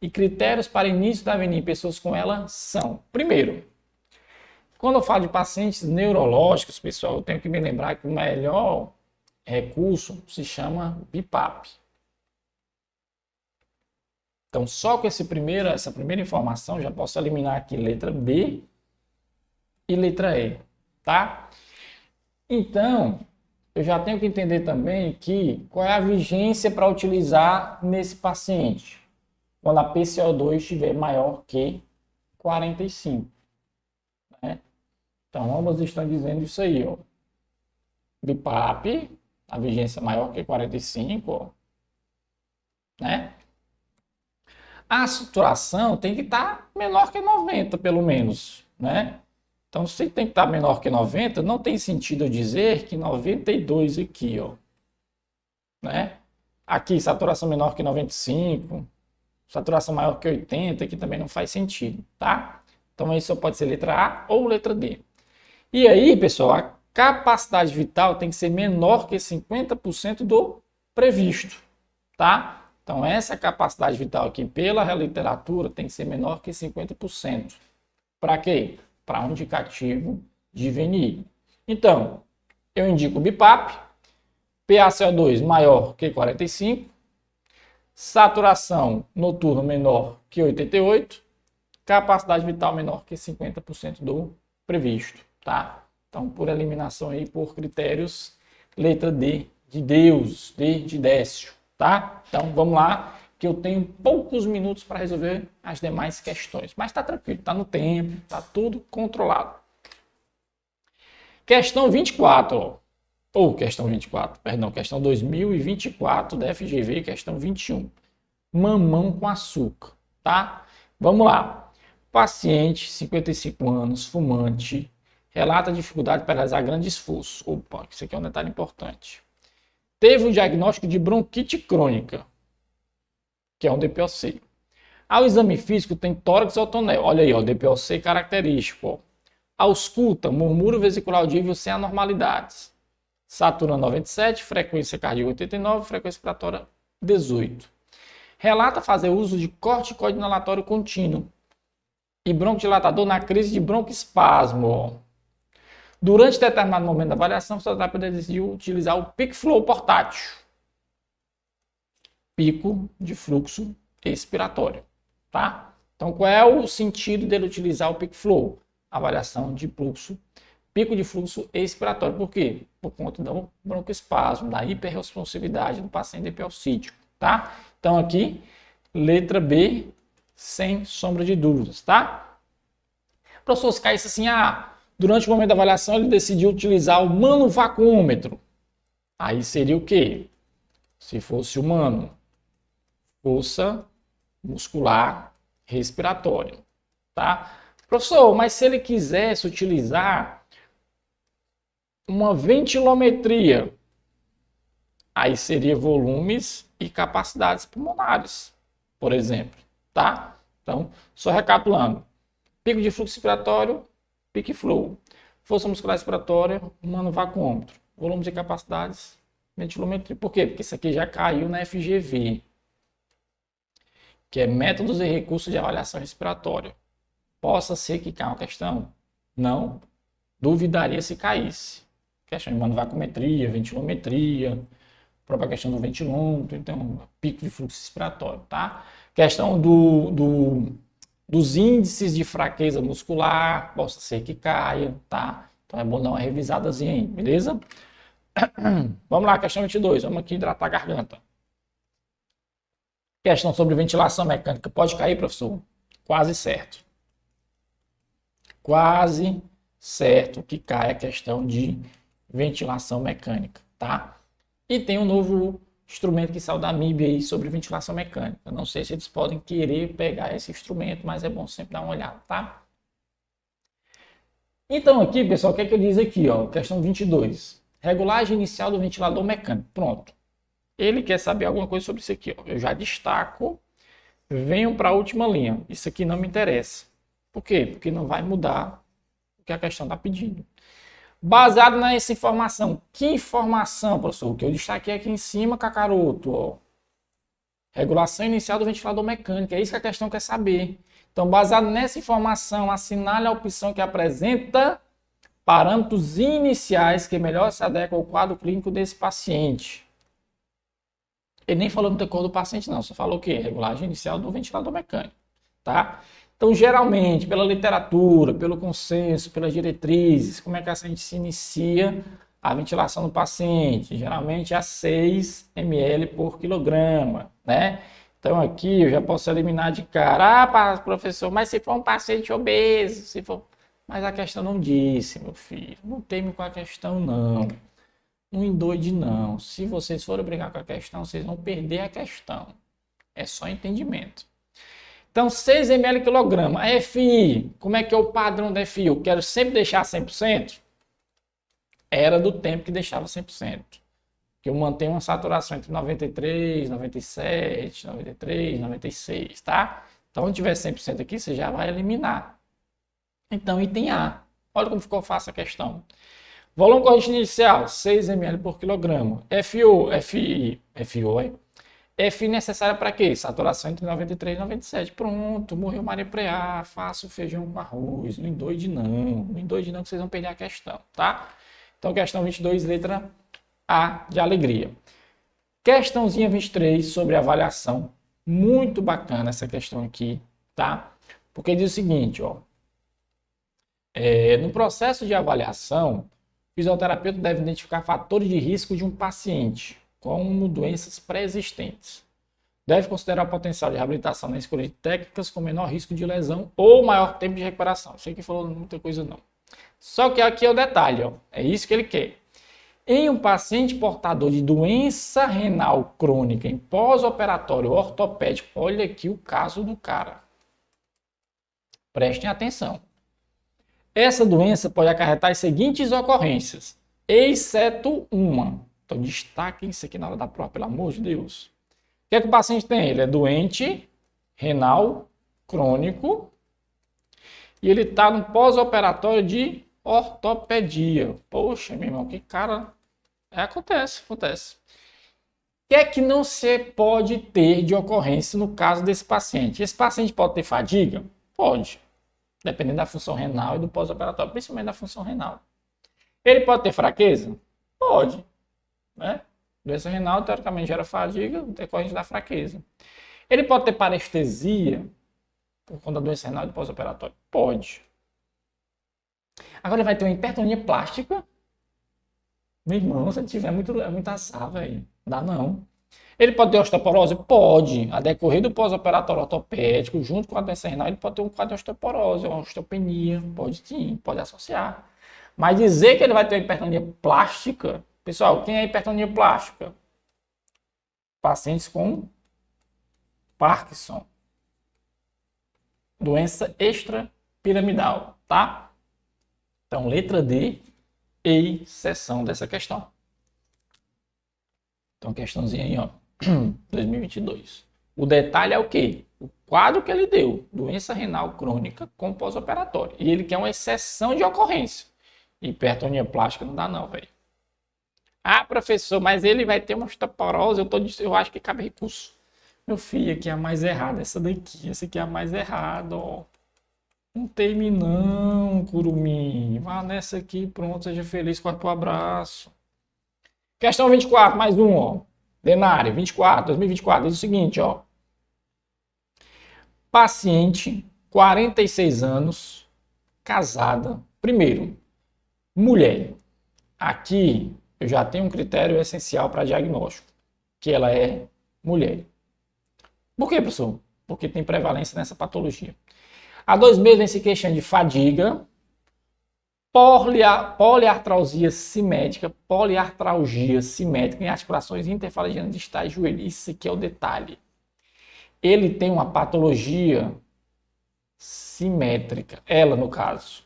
e critérios para início da avenida em pessoas com ela são: primeiro, quando eu falo de pacientes neurológicos, pessoal, eu tenho que me lembrar que o melhor recurso se chama BIPAP. Então, só com essa primeira informação, já posso eliminar aqui letra B e letra E, tá? Então, eu já tenho que entender também que qual é a vigência para utilizar nesse paciente, quando a PCO2 estiver maior que 45, né? Então, ambas estão dizendo isso aí, ó. BIPAP, a vigência maior que 45, ó, né? A saturação tem que estar menor que 90, pelo menos, né? Então, se tem que estar menor que 90, não tem sentido eu dizer que 92 aqui, ó, né? Aqui, saturação menor que 95, saturação maior que 80, que também não faz sentido, tá? Então, aí só pode ser letra A ou letra D. E aí, pessoal, a capacidade vital tem que ser menor que 50% do previsto, tá? Então, essa capacidade vital aqui, pela literatura, tem que ser menor que 50%. Para quê? Para um indicativo de VNI. Então, eu indico o BIPAP, PaCO2 maior que 45, saturação noturna menor que 88, capacidade vital menor que 50% do previsto, tá? Então, por eliminação aí, por critérios, letra D de Deus, D de Décio, tá? Então, vamos lá, que eu tenho poucos minutos para resolver as demais questões. Mas está tranquilo, está no tempo, está tudo controlado. Questão 24, ó. Ou questão 24, perdão, questão 2024 da FGV, questão 21. Mamão com açúcar, tá? Vamos lá. Paciente, 55 anos, fumante, relata dificuldade para realizar grande esforço. Opa, isso aqui é um detalhe importante. Teve um diagnóstico de bronquite crônica, que é um DPOC. Ao exame físico tem tórax ou tonel. Olha aí, ó, DPOC característico. Ó. Ausculta, murmúrio vesicular audível sem anormalidades. Saturno 97, frequência cardíaca 89, frequência respiratória 18. Relata fazer uso de corticoide inalatório contínuo e broncodilatador na crise de broncoespasmo. Ó. Durante determinado momento da avaliação, o fisioterapeuta decidiu utilizar o PicFlow portátil. Pico de fluxo expiratório, tá? Então, qual é o sentido dele utilizar o PicFlow? Avaliação de fluxo, pico de fluxo expiratório. Por quê? Por conta do broncoespasmo, da hiperresponsividade do paciente DPOcítico, tá? Então, aqui, letra B, sem sombra de dúvidas, tá? Professor, se caísse assim, durante o momento da avaliação, ele decidiu utilizar o manovacômetro. Aí seria o quê? Se fosse humano, força muscular respiratória, tá? Professor, mas se ele quisesse utilizar uma ventilometria, aí seria volumes e capacidades pulmonares, por exemplo, tá? Então, só recapitulando. Pico de fluxo respiratório, PicFlow. Força muscular respiratória, manovacômetro. Volumes e capacidades, ventilometria. Por quê? Porque isso aqui já caiu na FGV, que é métodos e recursos de avaliação respiratória. Possa ser que caia uma questão? Não. Duvidaria se caísse. Questão de manovacômetria, ventilometria, própria questão do ventilômetro, então, pico de fluxo respiratório, tá? Questão dos índices de fraqueza muscular, possa ser que caia, tá? Então é bom dar uma revisadazinha aí, beleza? Vamos lá, questão 22, vamos aqui hidratar a garganta. Questão sobre ventilação mecânica, pode cair, professor? Quase certo. Quase certo que cai a questão de ventilação mecânica, tá? E tem um novo instrumento que saiu da MIB aí sobre ventilação mecânica. Eu não sei se eles podem querer pegar esse instrumento, mas é bom sempre dar uma olhada, tá? Então aqui, pessoal, o que é que eu diz aqui, ó? Questão 22. Regulagem inicial do ventilador mecânico. Pronto. Ele quer saber alguma coisa sobre isso aqui, ó. Eu já destaco, venho para a última linha. Isso aqui não me interessa. Por quê? Porque não vai mudar o que a questão está pedindo. Baseado nessa informação. Que informação, professor? Que eu destaquei aqui em cima, Cacaroto, ó. Regulação inicial do ventilador mecânico, é isso que a questão quer saber. Então, baseado nessa informação, assinale a opção que apresenta parâmetros iniciais que melhor se adequam ao quadro clínico desse paciente. Ele nem falou muita coisa do paciente, não. Só falou o quê? Regulagem inicial do ventilador mecânico, tá? Então, geralmente, pela literatura, pelo consenso, pelas diretrizes, como é que a gente se inicia a ventilação do paciente? Geralmente a 6 ml por quilograma, né? Então, aqui eu já posso eliminar de cara. Ah, professor, mas se for um paciente obeso, se for... Mas a questão não disse, meu filho. Não teme com a questão, não. Não endoide, não. Se vocês forem brigar com a questão, vocês vão perder a questão. É só entendimento. Então, 6 ml quilograma. A FI, como é que é o padrão da FI? Eu quero sempre deixar 100%? Era do tempo que deixava 100%. Que eu mantenho uma saturação entre 93, 97, 93, 96, tá? Então, quando tiver 100% aqui, você já vai eliminar. Então, item A. Olha como ficou fácil a questão. Volume corrente inicial, 6 ml por quilograma. FI necessária para quê? Saturação entre 93 e 97. Pronto, morreu Maria Preá, faço feijão com arroz. Não endoide não. Não endoide não que vocês vão perder a questão, tá? Então, questão 22, letra A de alegria. Questãozinha 23 sobre avaliação. Muito bacana essa questão aqui, tá? Porque diz o seguinte, ó. No processo de avaliação, o fisioterapeuta deve identificar fatores de risco de um paciente, como doenças pré-existentes. Deve considerar o potencial de reabilitação na escolha de técnicas com menor risco de lesão ou maior tempo de recuperação. Sei que falou muita coisa não. Só que aqui é o detalhe, ó. É isso que ele quer. Em um paciente portador de doença renal crônica em pós-operatório ortopédico, olha aqui o caso do cara. Prestem atenção. Essa doença pode acarretar as seguintes ocorrências, exceto uma. Então, destaquem isso aqui na hora da prova, pelo amor de Deus. O que é que o paciente tem? Ele é doente renal crônico e ele está no pós-operatório de ortopedia. Poxa, meu irmão, que cara... Acontece. O que é que não se pode ter de ocorrência no caso desse paciente? Esse paciente pode ter fadiga? Pode. Dependendo da função renal e do pós-operatório, principalmente da função renal. Ele pode ter fraqueza? Pode. Né? Doença renal, teoricamente, gera fadiga decorrente da fraqueza. Ele pode ter parestesia por conta da doença renal e do pós-operatório? Pode. Agora ele vai ter uma hipertonia plástica? Meu irmão, se ele tiver muita assar, velho, dá não. Ele pode ter osteoporose? Pode. A decorrer do pós-operatório ortopédico, junto com a doença renal, ele pode ter um quadro de osteoporose, uma osteopenia. Pode sim, pode associar. Mas dizer que ele vai ter hipertonia plástica... Pessoal, quem é hipertonia plástica? Pacientes com Parkinson. Doença extrapiramidal, tá? Então, letra D, exceção dessa questão. Então, questãozinha aí, ó. 2022. O detalhe é o quê? O quadro que ele deu, doença renal crônica com pós-operatório. E ele quer uma exceção de ocorrência. Hipertonia plástica não dá não, velho. Ah, professor, mas ele vai ter uma osteoporose, eu acho que cabe recurso. Meu filho, aqui é a mais errada, essa daqui. Essa aqui é a mais errada, ó. Não teme não, curumim. Vá nessa aqui, pronto, seja feliz, corta o abraço. Questão 24, mais um, ó. Denário, 2024, diz o seguinte, ó. Paciente, 46 anos, casada. Primeiro, mulher. Aqui eu já tenho um critério essencial para diagnóstico, que ela é mulher. Por quê, professor? Porque tem prevalência nessa patologia. Há 2 meses vem se queixando de fadiga, poliartralgia simétrica em articulações interfalangianas distais de joelho. Isso aqui é o detalhe. Ele tem uma patologia simétrica, ela no caso.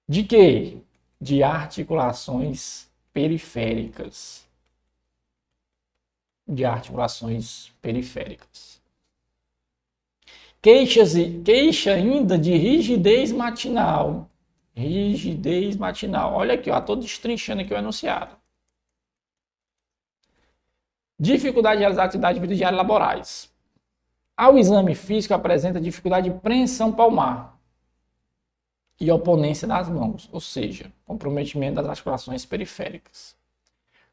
De quê? De articulações periféricas. Queixa ainda de rigidez matinal. Olha aqui, ó, tô destrinchando aqui o enunciado. Dificuldade de realizar atividades de vida diária laborais. Ao exame físico apresenta dificuldade de preensão palmar e oponência das mãos, ou seja, comprometimento das articulações periféricas.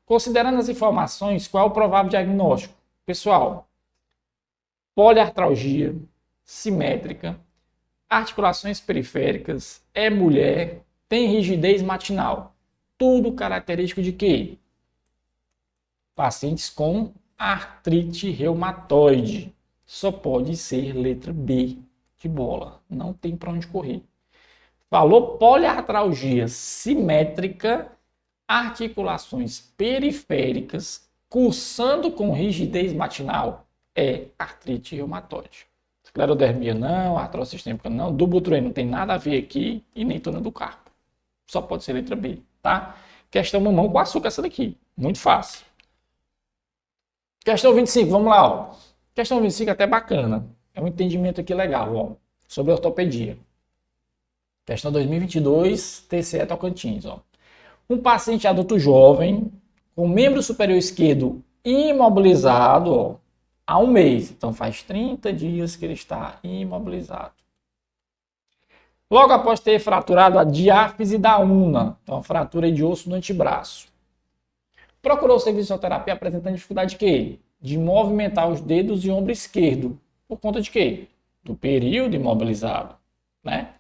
Considerando as informações, qual é o provável diagnóstico? Pessoal, poliartralgia, simétrica, articulações periféricas, é mulher, tem rigidez matinal. Tudo característico de quê? Pacientes com artrite reumatoide. Só pode ser letra B de bola. Não tem para onde correr. Falou poliartralgia simétrica, articulações periféricas, cursando com rigidez matinal, é artrite reumatoide. Esclerodermia não, artrose sistêmica não, Dupuytren não tem nada a ver aqui e nem túnel do carpo. Só pode ser letra B, tá? Questão mamão com açúcar essa daqui. Muito fácil. Questão 25, vamos lá, ó. Questão 25 é até bacana. É um entendimento aqui legal, ó, sobre ortopedia. Questão 2022, TCE Tocantins, ó. Um paciente adulto jovem, com membro superior esquerdo imobilizado, ó, há um mês. Então faz 30 dias que ele está imobilizado. Logo após ter fraturado a diáfise da una, então fratura de osso do antebraço. Procurou o serviço de fisioterapia apresentando dificuldade de quê? De movimentar os dedos e ombro esquerdo. Por conta de quê? Do período imobilizado, né?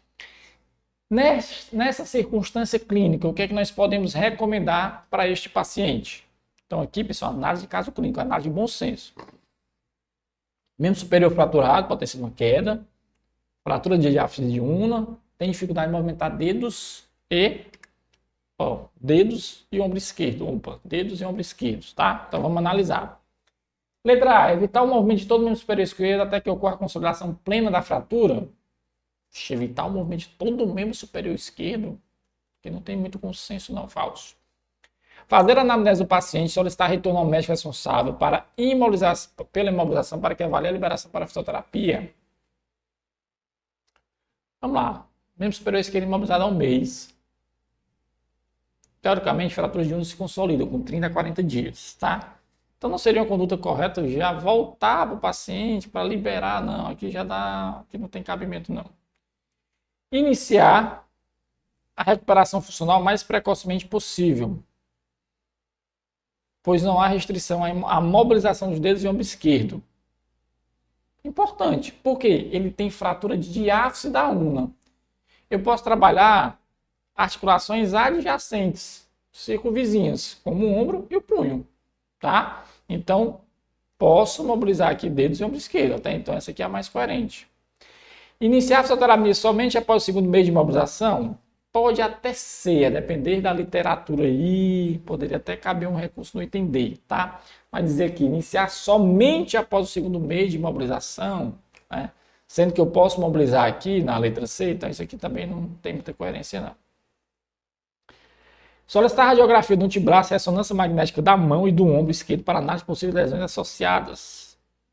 Nessa circunstância clínica, o que é que nós podemos recomendar para este paciente? Então aqui, pessoal, análise de caso clínico, análise de bom senso. Membro superior fraturado, pode ter sido uma queda. Fratura de diáfise de una, tem dificuldade de movimentar dedos e ombro esquerdo. Opa, dedos e ombro esquerdos, tá? Então vamos analisar. Letra A, evitar o movimento de todo o membro superior esquerdo até que ocorra a consolidação plena da fratura. Evitar o movimento de todo o membro superior esquerdo, que não tem muito consenso não, falso. Fazer a anamnese do paciente, solicitar retorno ao médico responsável pela imobilização para que avalie a liberação para a fisioterapia. Vamos lá. Membro superior esquerdo imobilizado há um mês. Teoricamente, fraturas de una se consolidam com 30 a 40 dias, tá? Então não seria uma conduta correta já voltar para o paciente para liberar, não. Aqui já dá, aqui não tem cabimento, não. Iniciar a recuperação funcional o mais precocemente possível, pois não há restrição à mobilização dos dedos e ombro esquerdo. Importante, porque ele tem fratura de diáfise da una. Eu posso trabalhar articulações adjacentes, circunvizinhas, como o ombro e o punho, tá? Então, posso mobilizar aqui dedos e ombro esquerdo, até então essa aqui é a mais coerente. Iniciar a fisioterapia somente após o segundo mês de imobilização? Pode até ser, a depender da literatura aí, poderia até caber um recurso no item D, tá? Mas dizer que iniciar somente após o segundo mês de imobilização, né? Sendo que eu posso mobilizar aqui na letra C, então isso aqui também não tem muita coerência não. Solicitar a radiografia do antebraço e ressonância magnética da mão e do ombro esquerdo para análise de possíveis lesões associadas.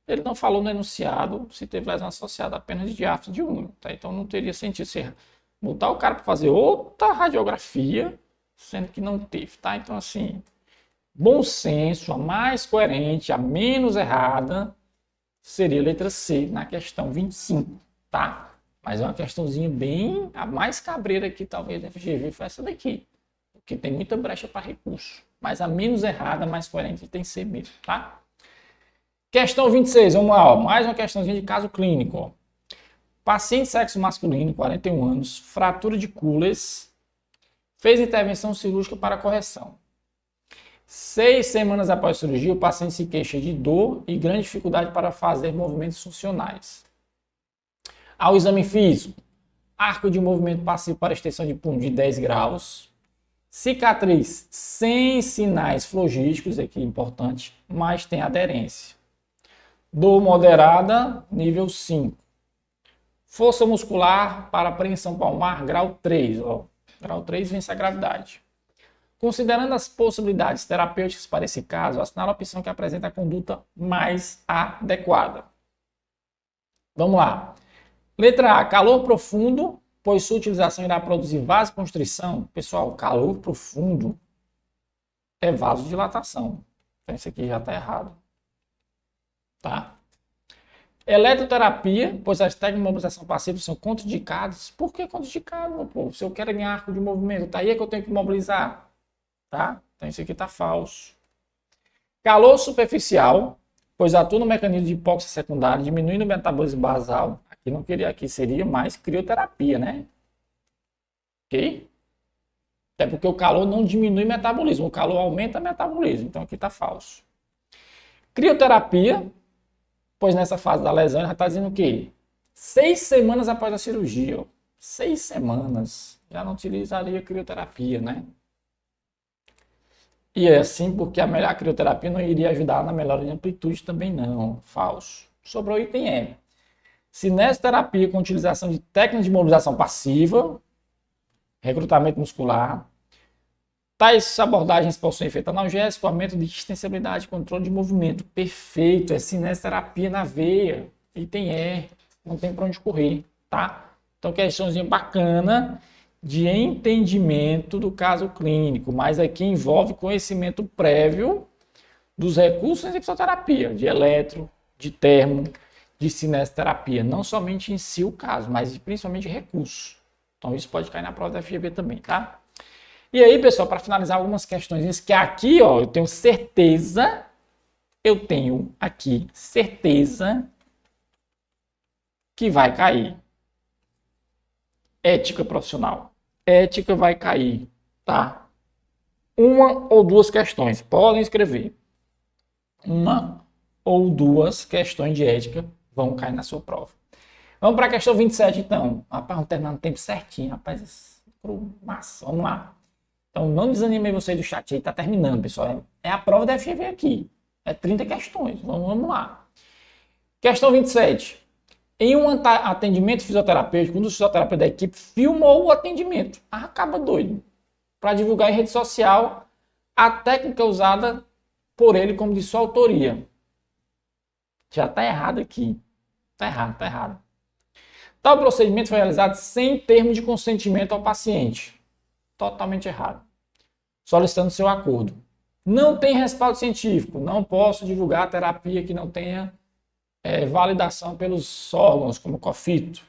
Ele não falou no enunciado se teve lesão associada apenas de diáfise de una, tá? Então não teria sentido ser botar o cara para fazer outra radiografia, sendo que não teve, tá? Então assim, bom senso, a mais coerente, a menos errada, seria a letra C na questão 25, tá? Mas é uma questãozinha bem, a mais cabreira aqui talvez da FGV foi essa daqui, porque tem muita brecha para recurso, mas a menos errada, a mais coerente tem que ser mesmo, tá? Questão 26, vamos lá, ó. Mais uma questãozinha de caso clínico. Ó. Paciente sexo masculino, 41 anos, fratura de Cules, fez intervenção cirúrgica para correção. 6 semanas após a cirurgia, o paciente se queixa de dor e grande dificuldade para fazer movimentos funcionais. Ao exame físico, arco de movimento passivo para extensão de punho de 10 graus, cicatriz sem sinais flogísticos, aqui é importante, mas tem aderência. Dor moderada, nível 5. Força muscular para apreensão palmar, grau 3. Ó. Grau 3 vence a gravidade. Considerando as possibilidades terapêuticas para esse caso, assinala a opção que apresenta a conduta mais adequada. Vamos lá. Letra A, calor profundo, pois sua utilização irá produzir vasoconstrição. Pessoal, calor profundo é vasodilatação. Então isso aqui já está errado. tá? Eletroterapia, pois as técnicas de mobilização passiva são contraindicadas. Por que contraindicado, meu povo? Se eu quero ganhar arco de movimento, tá aí é que eu tenho que mobilizar, tá? Então isso aqui tá falso. Calor superficial, pois atua no mecanismo de hipóxia secundária, diminuindo o metabolismo basal. Aqui não queria, aqui seria mais crioterapia, né? Ok? Até porque o calor não diminui o metabolismo, o calor aumenta o metabolismo. Então aqui tá falso. Crioterapia, pois nessa fase da lesão já está dizendo o quê? 6 semanas após a cirurgia. Ó. 6 semanas. Já não utilizaria crioterapia, né? E é assim porque a crioterapia não iria ajudar na melhora de amplitude também não. Falso. Sobrou o item E. Cinesioterapia com utilização de técnicas de mobilização passiva, recrutamento muscular. Tais abordagens possuem efeito analgésico, aumento de extensibilidade, controle de movimento. Perfeito, é cinesioterapia na veia. Item E, não tem para onde correr, tá? Então, questãozinha bacana de entendimento do caso clínico, mas aqui envolve conhecimento prévio dos recursos de fisioterapia, de eletro, de termo, de cinesioterapia. Não somente em si o caso, mas principalmente recursos. Então, isso pode cair na prova da FGV também, tá? E aí, pessoal, para finalizar algumas questões que aqui, ó, eu tenho certeza que vai cair. Ética profissional. Ética vai cair, tá? Uma ou duas questões, podem escrever. Uma ou duas questões de ética vão cair na sua prova. Vamos para a questão 27, então. Rapaz, vamos terminar no tempo certinho, rapaz. Massa, vamos lá. Então, não desanimei vocês do chat aí, tá terminando, pessoal. É a prova da FGV aqui. É 30 questões. Vamos lá. Questão 27. Em um atendimento fisioterapêutico, um dos fisioterapeutas da equipe filmou o atendimento. Acaba doido. Para divulgar em rede social a técnica usada por ele como de sua autoria. Já tá errado aqui. Tá errado. Tal procedimento foi realizado sem termo de consentimento ao paciente. Totalmente errado. Solicitando seu acordo. Não tem respaldo científico. Não posso divulgar terapia que não tenha validação pelos órgãos, como o COFITO.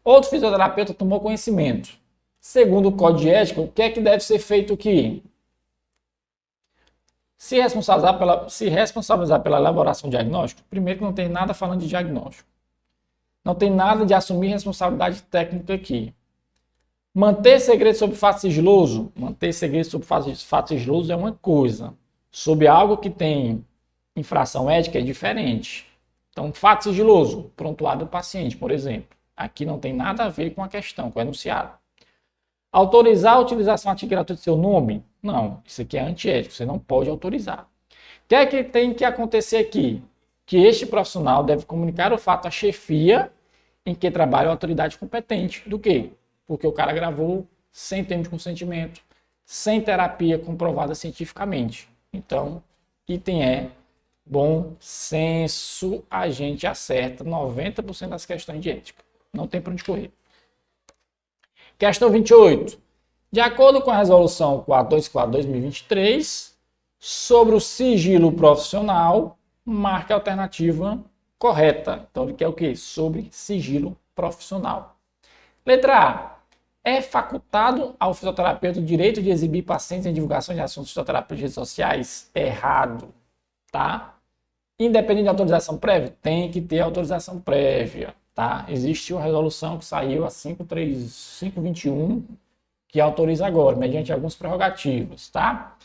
Outro fisioterapeuta tomou conhecimento. Segundo o Código de Ética, o que é que deve ser feito aqui? Se responsabilizar pela elaboração de diagnóstico, primeiro que não tem nada falando de diagnóstico. Não tem nada de assumir responsabilidade técnica aqui. Manter segredo sobre fato sigiloso? Manter segredo sobre fato sigiloso é uma coisa. Sobre algo que tem infração ética é diferente. Então, fato sigiloso, prontuário do paciente, por exemplo. Aqui não tem nada a ver com a questão, com o enunciado. Autorizar a utilização ativa gratuita do seu nome? Não, isso aqui é antiético, você não pode autorizar. O que é que tem que acontecer aqui? Que este profissional deve comunicar o fato à chefia em que trabalha a autoridade competente. Do quê? Porque o cara gravou sem termo de consentimento, sem terapia comprovada cientificamente. Então, item E, bom senso, a gente acerta 90% das questões de ética. Não tem para onde correr. Questão 28. De acordo com a resolução 4244/2023, sobre o sigilo profissional, marque a alternativa correta. Então, ele quer o quê? Sobre sigilo profissional. Letra A. É facultado ao fisioterapeuta o direito de exibir pacientes em divulgação de assuntos fisioterapêuticos em redes sociais? Errado, tá? Independente de autorização prévia? Tem que ter autorização prévia, tá? Existe uma resolução que saiu a 521, que autoriza agora, mediante alguns prerrogativos, tá?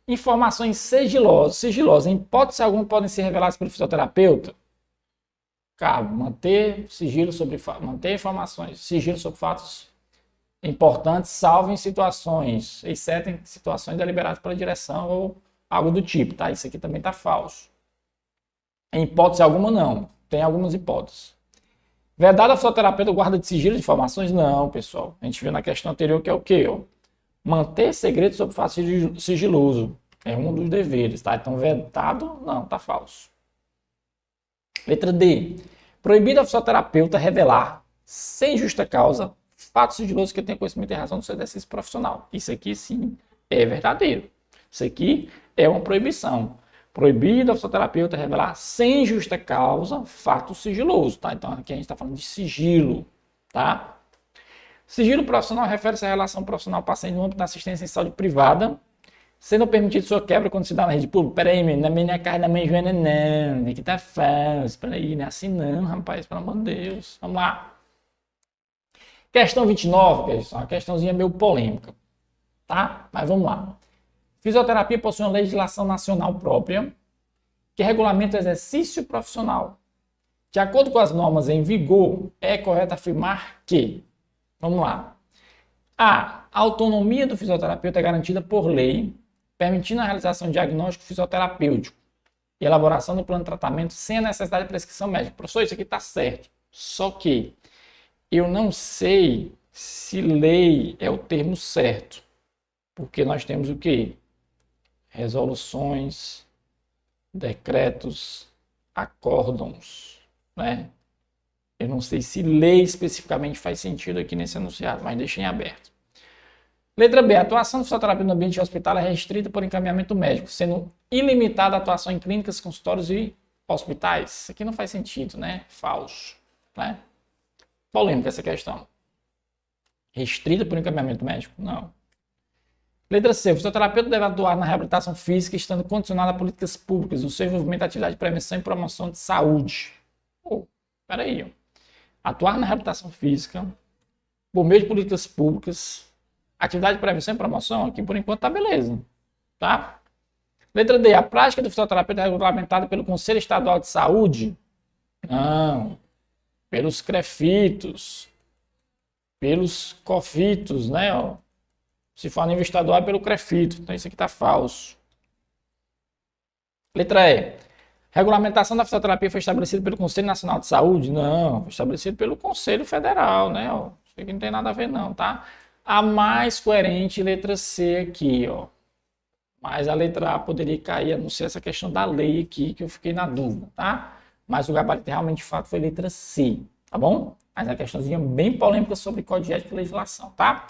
Informações sigilosas, em hipótese alguma, podem ser reveladas pelo fisioterapeuta? Cabe manter sigilo sobre fatos importantes, salvo em situações, exceto em situações deliberadas pela direção ou algo do tipo, tá? Isso aqui também tá falso. Em hipótese alguma, não. Tem algumas hipóteses. Vedado ao fisioterapeuta guarda de sigilo de informações? Não, pessoal. A gente viu na questão anterior que é o quê? Ó? Manter segredo sobre fato sigiloso. É um dos deveres, tá? Então, vedado, não, tá falso. Letra D. Proibido ao fisioterapeuta revelar, sem justa causa, fatos sigilosos que tenham conhecimento e razão do seu exercício profissional. Isso aqui, sim, é verdadeiro. Isso aqui é uma proibição. Proibido ao fisioterapeuta revelar sem justa causa fato sigiloso, tá? Então aqui a gente está falando de sigilo, tá? Sigilo profissional refere-se à relação profissional-paciente no âmbito da assistência em saúde privada, sendo permitido sua quebra quando se dá na rede pública. Peraí, na minha casa da mãe Joana não, aqui tá falso, peraí, não é assim não, rapaz, pelo amor de Deus. Vamos lá. Questão 29, que é uma questãozinha meio polêmica, tá? Mas vamos lá. Fisioterapia possui uma legislação nacional própria que regulamenta o exercício profissional. De acordo com as normas em vigor, é correto afirmar que, vamos lá, a autonomia do fisioterapeuta é garantida por lei, permitindo a realização de diagnóstico fisioterapêutico e elaboração do plano de tratamento sem a necessidade de prescrição médica. Professor, isso aqui está certo, só que eu não sei se lei é o termo certo, porque nós temos o quê? Resoluções, decretos, acórdãos, né? Eu não sei se lei especificamente faz sentido aqui nesse enunciado, mas deixem em aberto. Letra B. A atuação do fisioterapeuta no ambiente hospitalar é restrita por encaminhamento médico, sendo ilimitada a atuação em clínicas, consultórios e hospitais. Isso aqui não faz sentido, né? Falso, né? Polêmica essa questão. Restrita por encaminhamento médico? Não. Letra C. O fisioterapeuta deve atuar na reabilitação física, estando condicionado a políticas públicas, no seu envolvimento de atividade de prevenção e promoção de saúde. Peraí. Atuar na reabilitação física, por meio de políticas públicas, atividade de prevenção e promoção, aqui por enquanto tá beleza. Tá? Letra D. A prática do fisioterapeuta é regulamentada pelo Conselho Estadual de Saúde? Não. Pelos CREFITOS, pelos COFITOS, né? Ó. Se for a nível estadual, é pelo CREFITO. Então isso aqui está falso. Letra E. Regulamentação da fisioterapia foi estabelecida pelo Conselho Nacional de Saúde? Não, foi estabelecido pelo Conselho Federal, né? Ó. Isso aqui não tem nada a ver não, tá? A mais coerente, letra C aqui, ó. Mas a letra A poderia cair, a não ser essa questão da lei aqui, que eu fiquei na dúvida, tá? Mas o gabarito realmente de fato foi letra C, tá bom? Mas a questãozinha bem polêmica sobre código de ética e legislação, tá?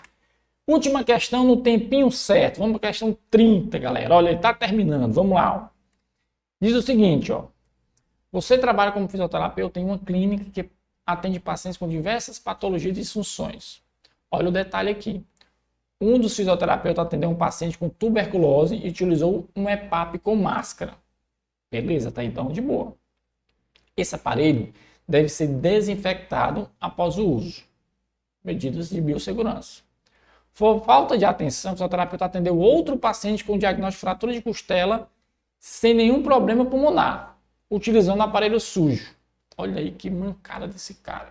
Última questão no tempinho certo. Vamos para a questão 30, galera. Olha, ele está terminando. Vamos lá. Ó. Diz o seguinte, ó. Você trabalha como fisioterapeuta em uma clínica que atende pacientes com diversas patologias e disfunções. Olha o detalhe aqui. Um dos fisioterapeutas atendeu um paciente com tuberculose e utilizou um EPAP com máscara. Beleza, tá então de boa. Esse aparelho deve ser desinfectado após o uso. Medidas de biossegurança. Por falta de atenção, o fisioterapeuta atendeu outro paciente com diagnóstico de fratura de costela sem nenhum problema pulmonar, utilizando o aparelho sujo. Olha aí que mancada desse cara.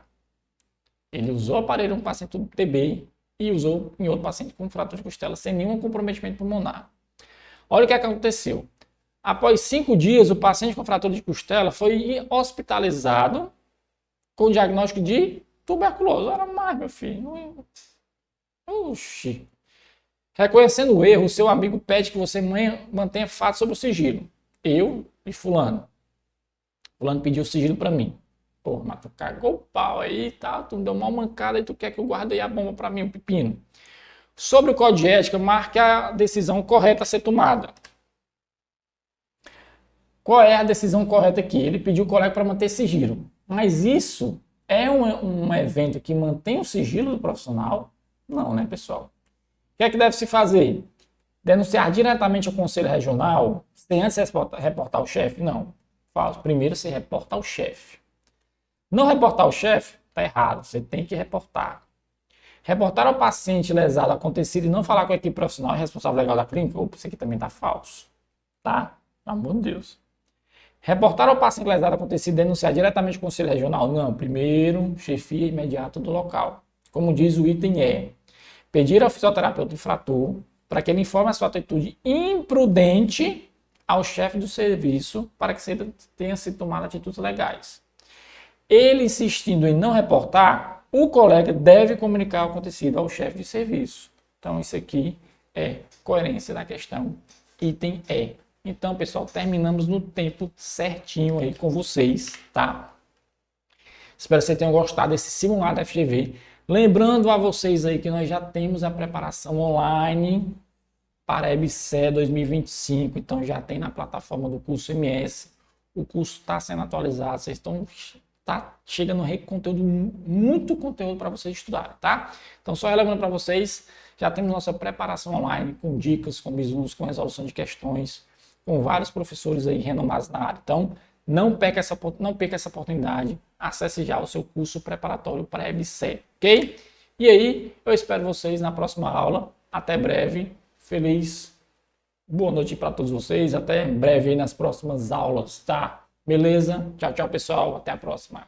Ele usou o aparelho em um paciente com TB e usou em outro paciente com fratura de costela sem nenhum comprometimento pulmonar. Olha o que aconteceu. Após 5 dias, o paciente com fratura de costela foi hospitalizado com diagnóstico de tuberculose. Era mais, meu filho. Oxi. Reconhecendo o erro, o seu amigo pede que você mantenha fato sobre o sigilo. Eu e fulano. Fulano pediu o sigilo para mim. Pô, mas tu cagou o pau aí e tal, tu me deu uma mancada e tu quer que eu guarde aí a bomba para mim, o pepino. Sobre o código de ética, marque a decisão correta a ser tomada. Qual é a decisão correta aqui? Ele pediu o colega para manter sigilo. Mas isso é um evento que mantém o sigilo do profissional? Não, né, pessoal? O que é que deve se fazer? Denunciar diretamente ao Conselho Regional, sem antes reportar ao chefe? Não. Falso. Primeiro você reporta ao chefe. Não reportar ao chefe? Está errado. Você tem que reportar. Reportar ao paciente lesado acontecido e não falar com a equipe profissional responsável legal da clínica? Opa, isso aqui também está falso. Tá? Pelo amor de Deus. Reportar ao paciente lesado acontecido e denunciar diretamente ao Conselho Regional? Não. Primeiro, chefia imediata do local. Como diz o item E. Pedir ao fisioterapeuta infrator para que ele informe a sua atitude imprudente ao chefe do serviço para que tenha sido tomado atitudes legais. Ele insistindo em não reportar, o colega deve comunicar o acontecido ao chefe de serviço. Então, isso aqui é coerência da questão, item E. Então, pessoal, terminamos no tempo certinho aí com vocês, tá? Espero que vocês tenham gostado desse simulado FGV. Lembrando a vocês aí que nós já temos a preparação online, para EBSE 2025, então já tem na plataforma do curso MS. O curso está sendo atualizado, vocês estão chegando conteúdo, muito conteúdo para vocês estudarem, tá? Então, só relevando para vocês, já temos nossa preparação online com dicas, com bizus, com resolução de questões, com vários professores aí renomados na área. Então, não perca essa oportunidade, acesse já o seu curso preparatório para EBSE, ok? E aí, eu espero vocês na próxima aula. Até breve. Boa noite para todos vocês. Até breve aí nas próximas aulas, tá? Beleza? Tchau, tchau, pessoal. Até a próxima.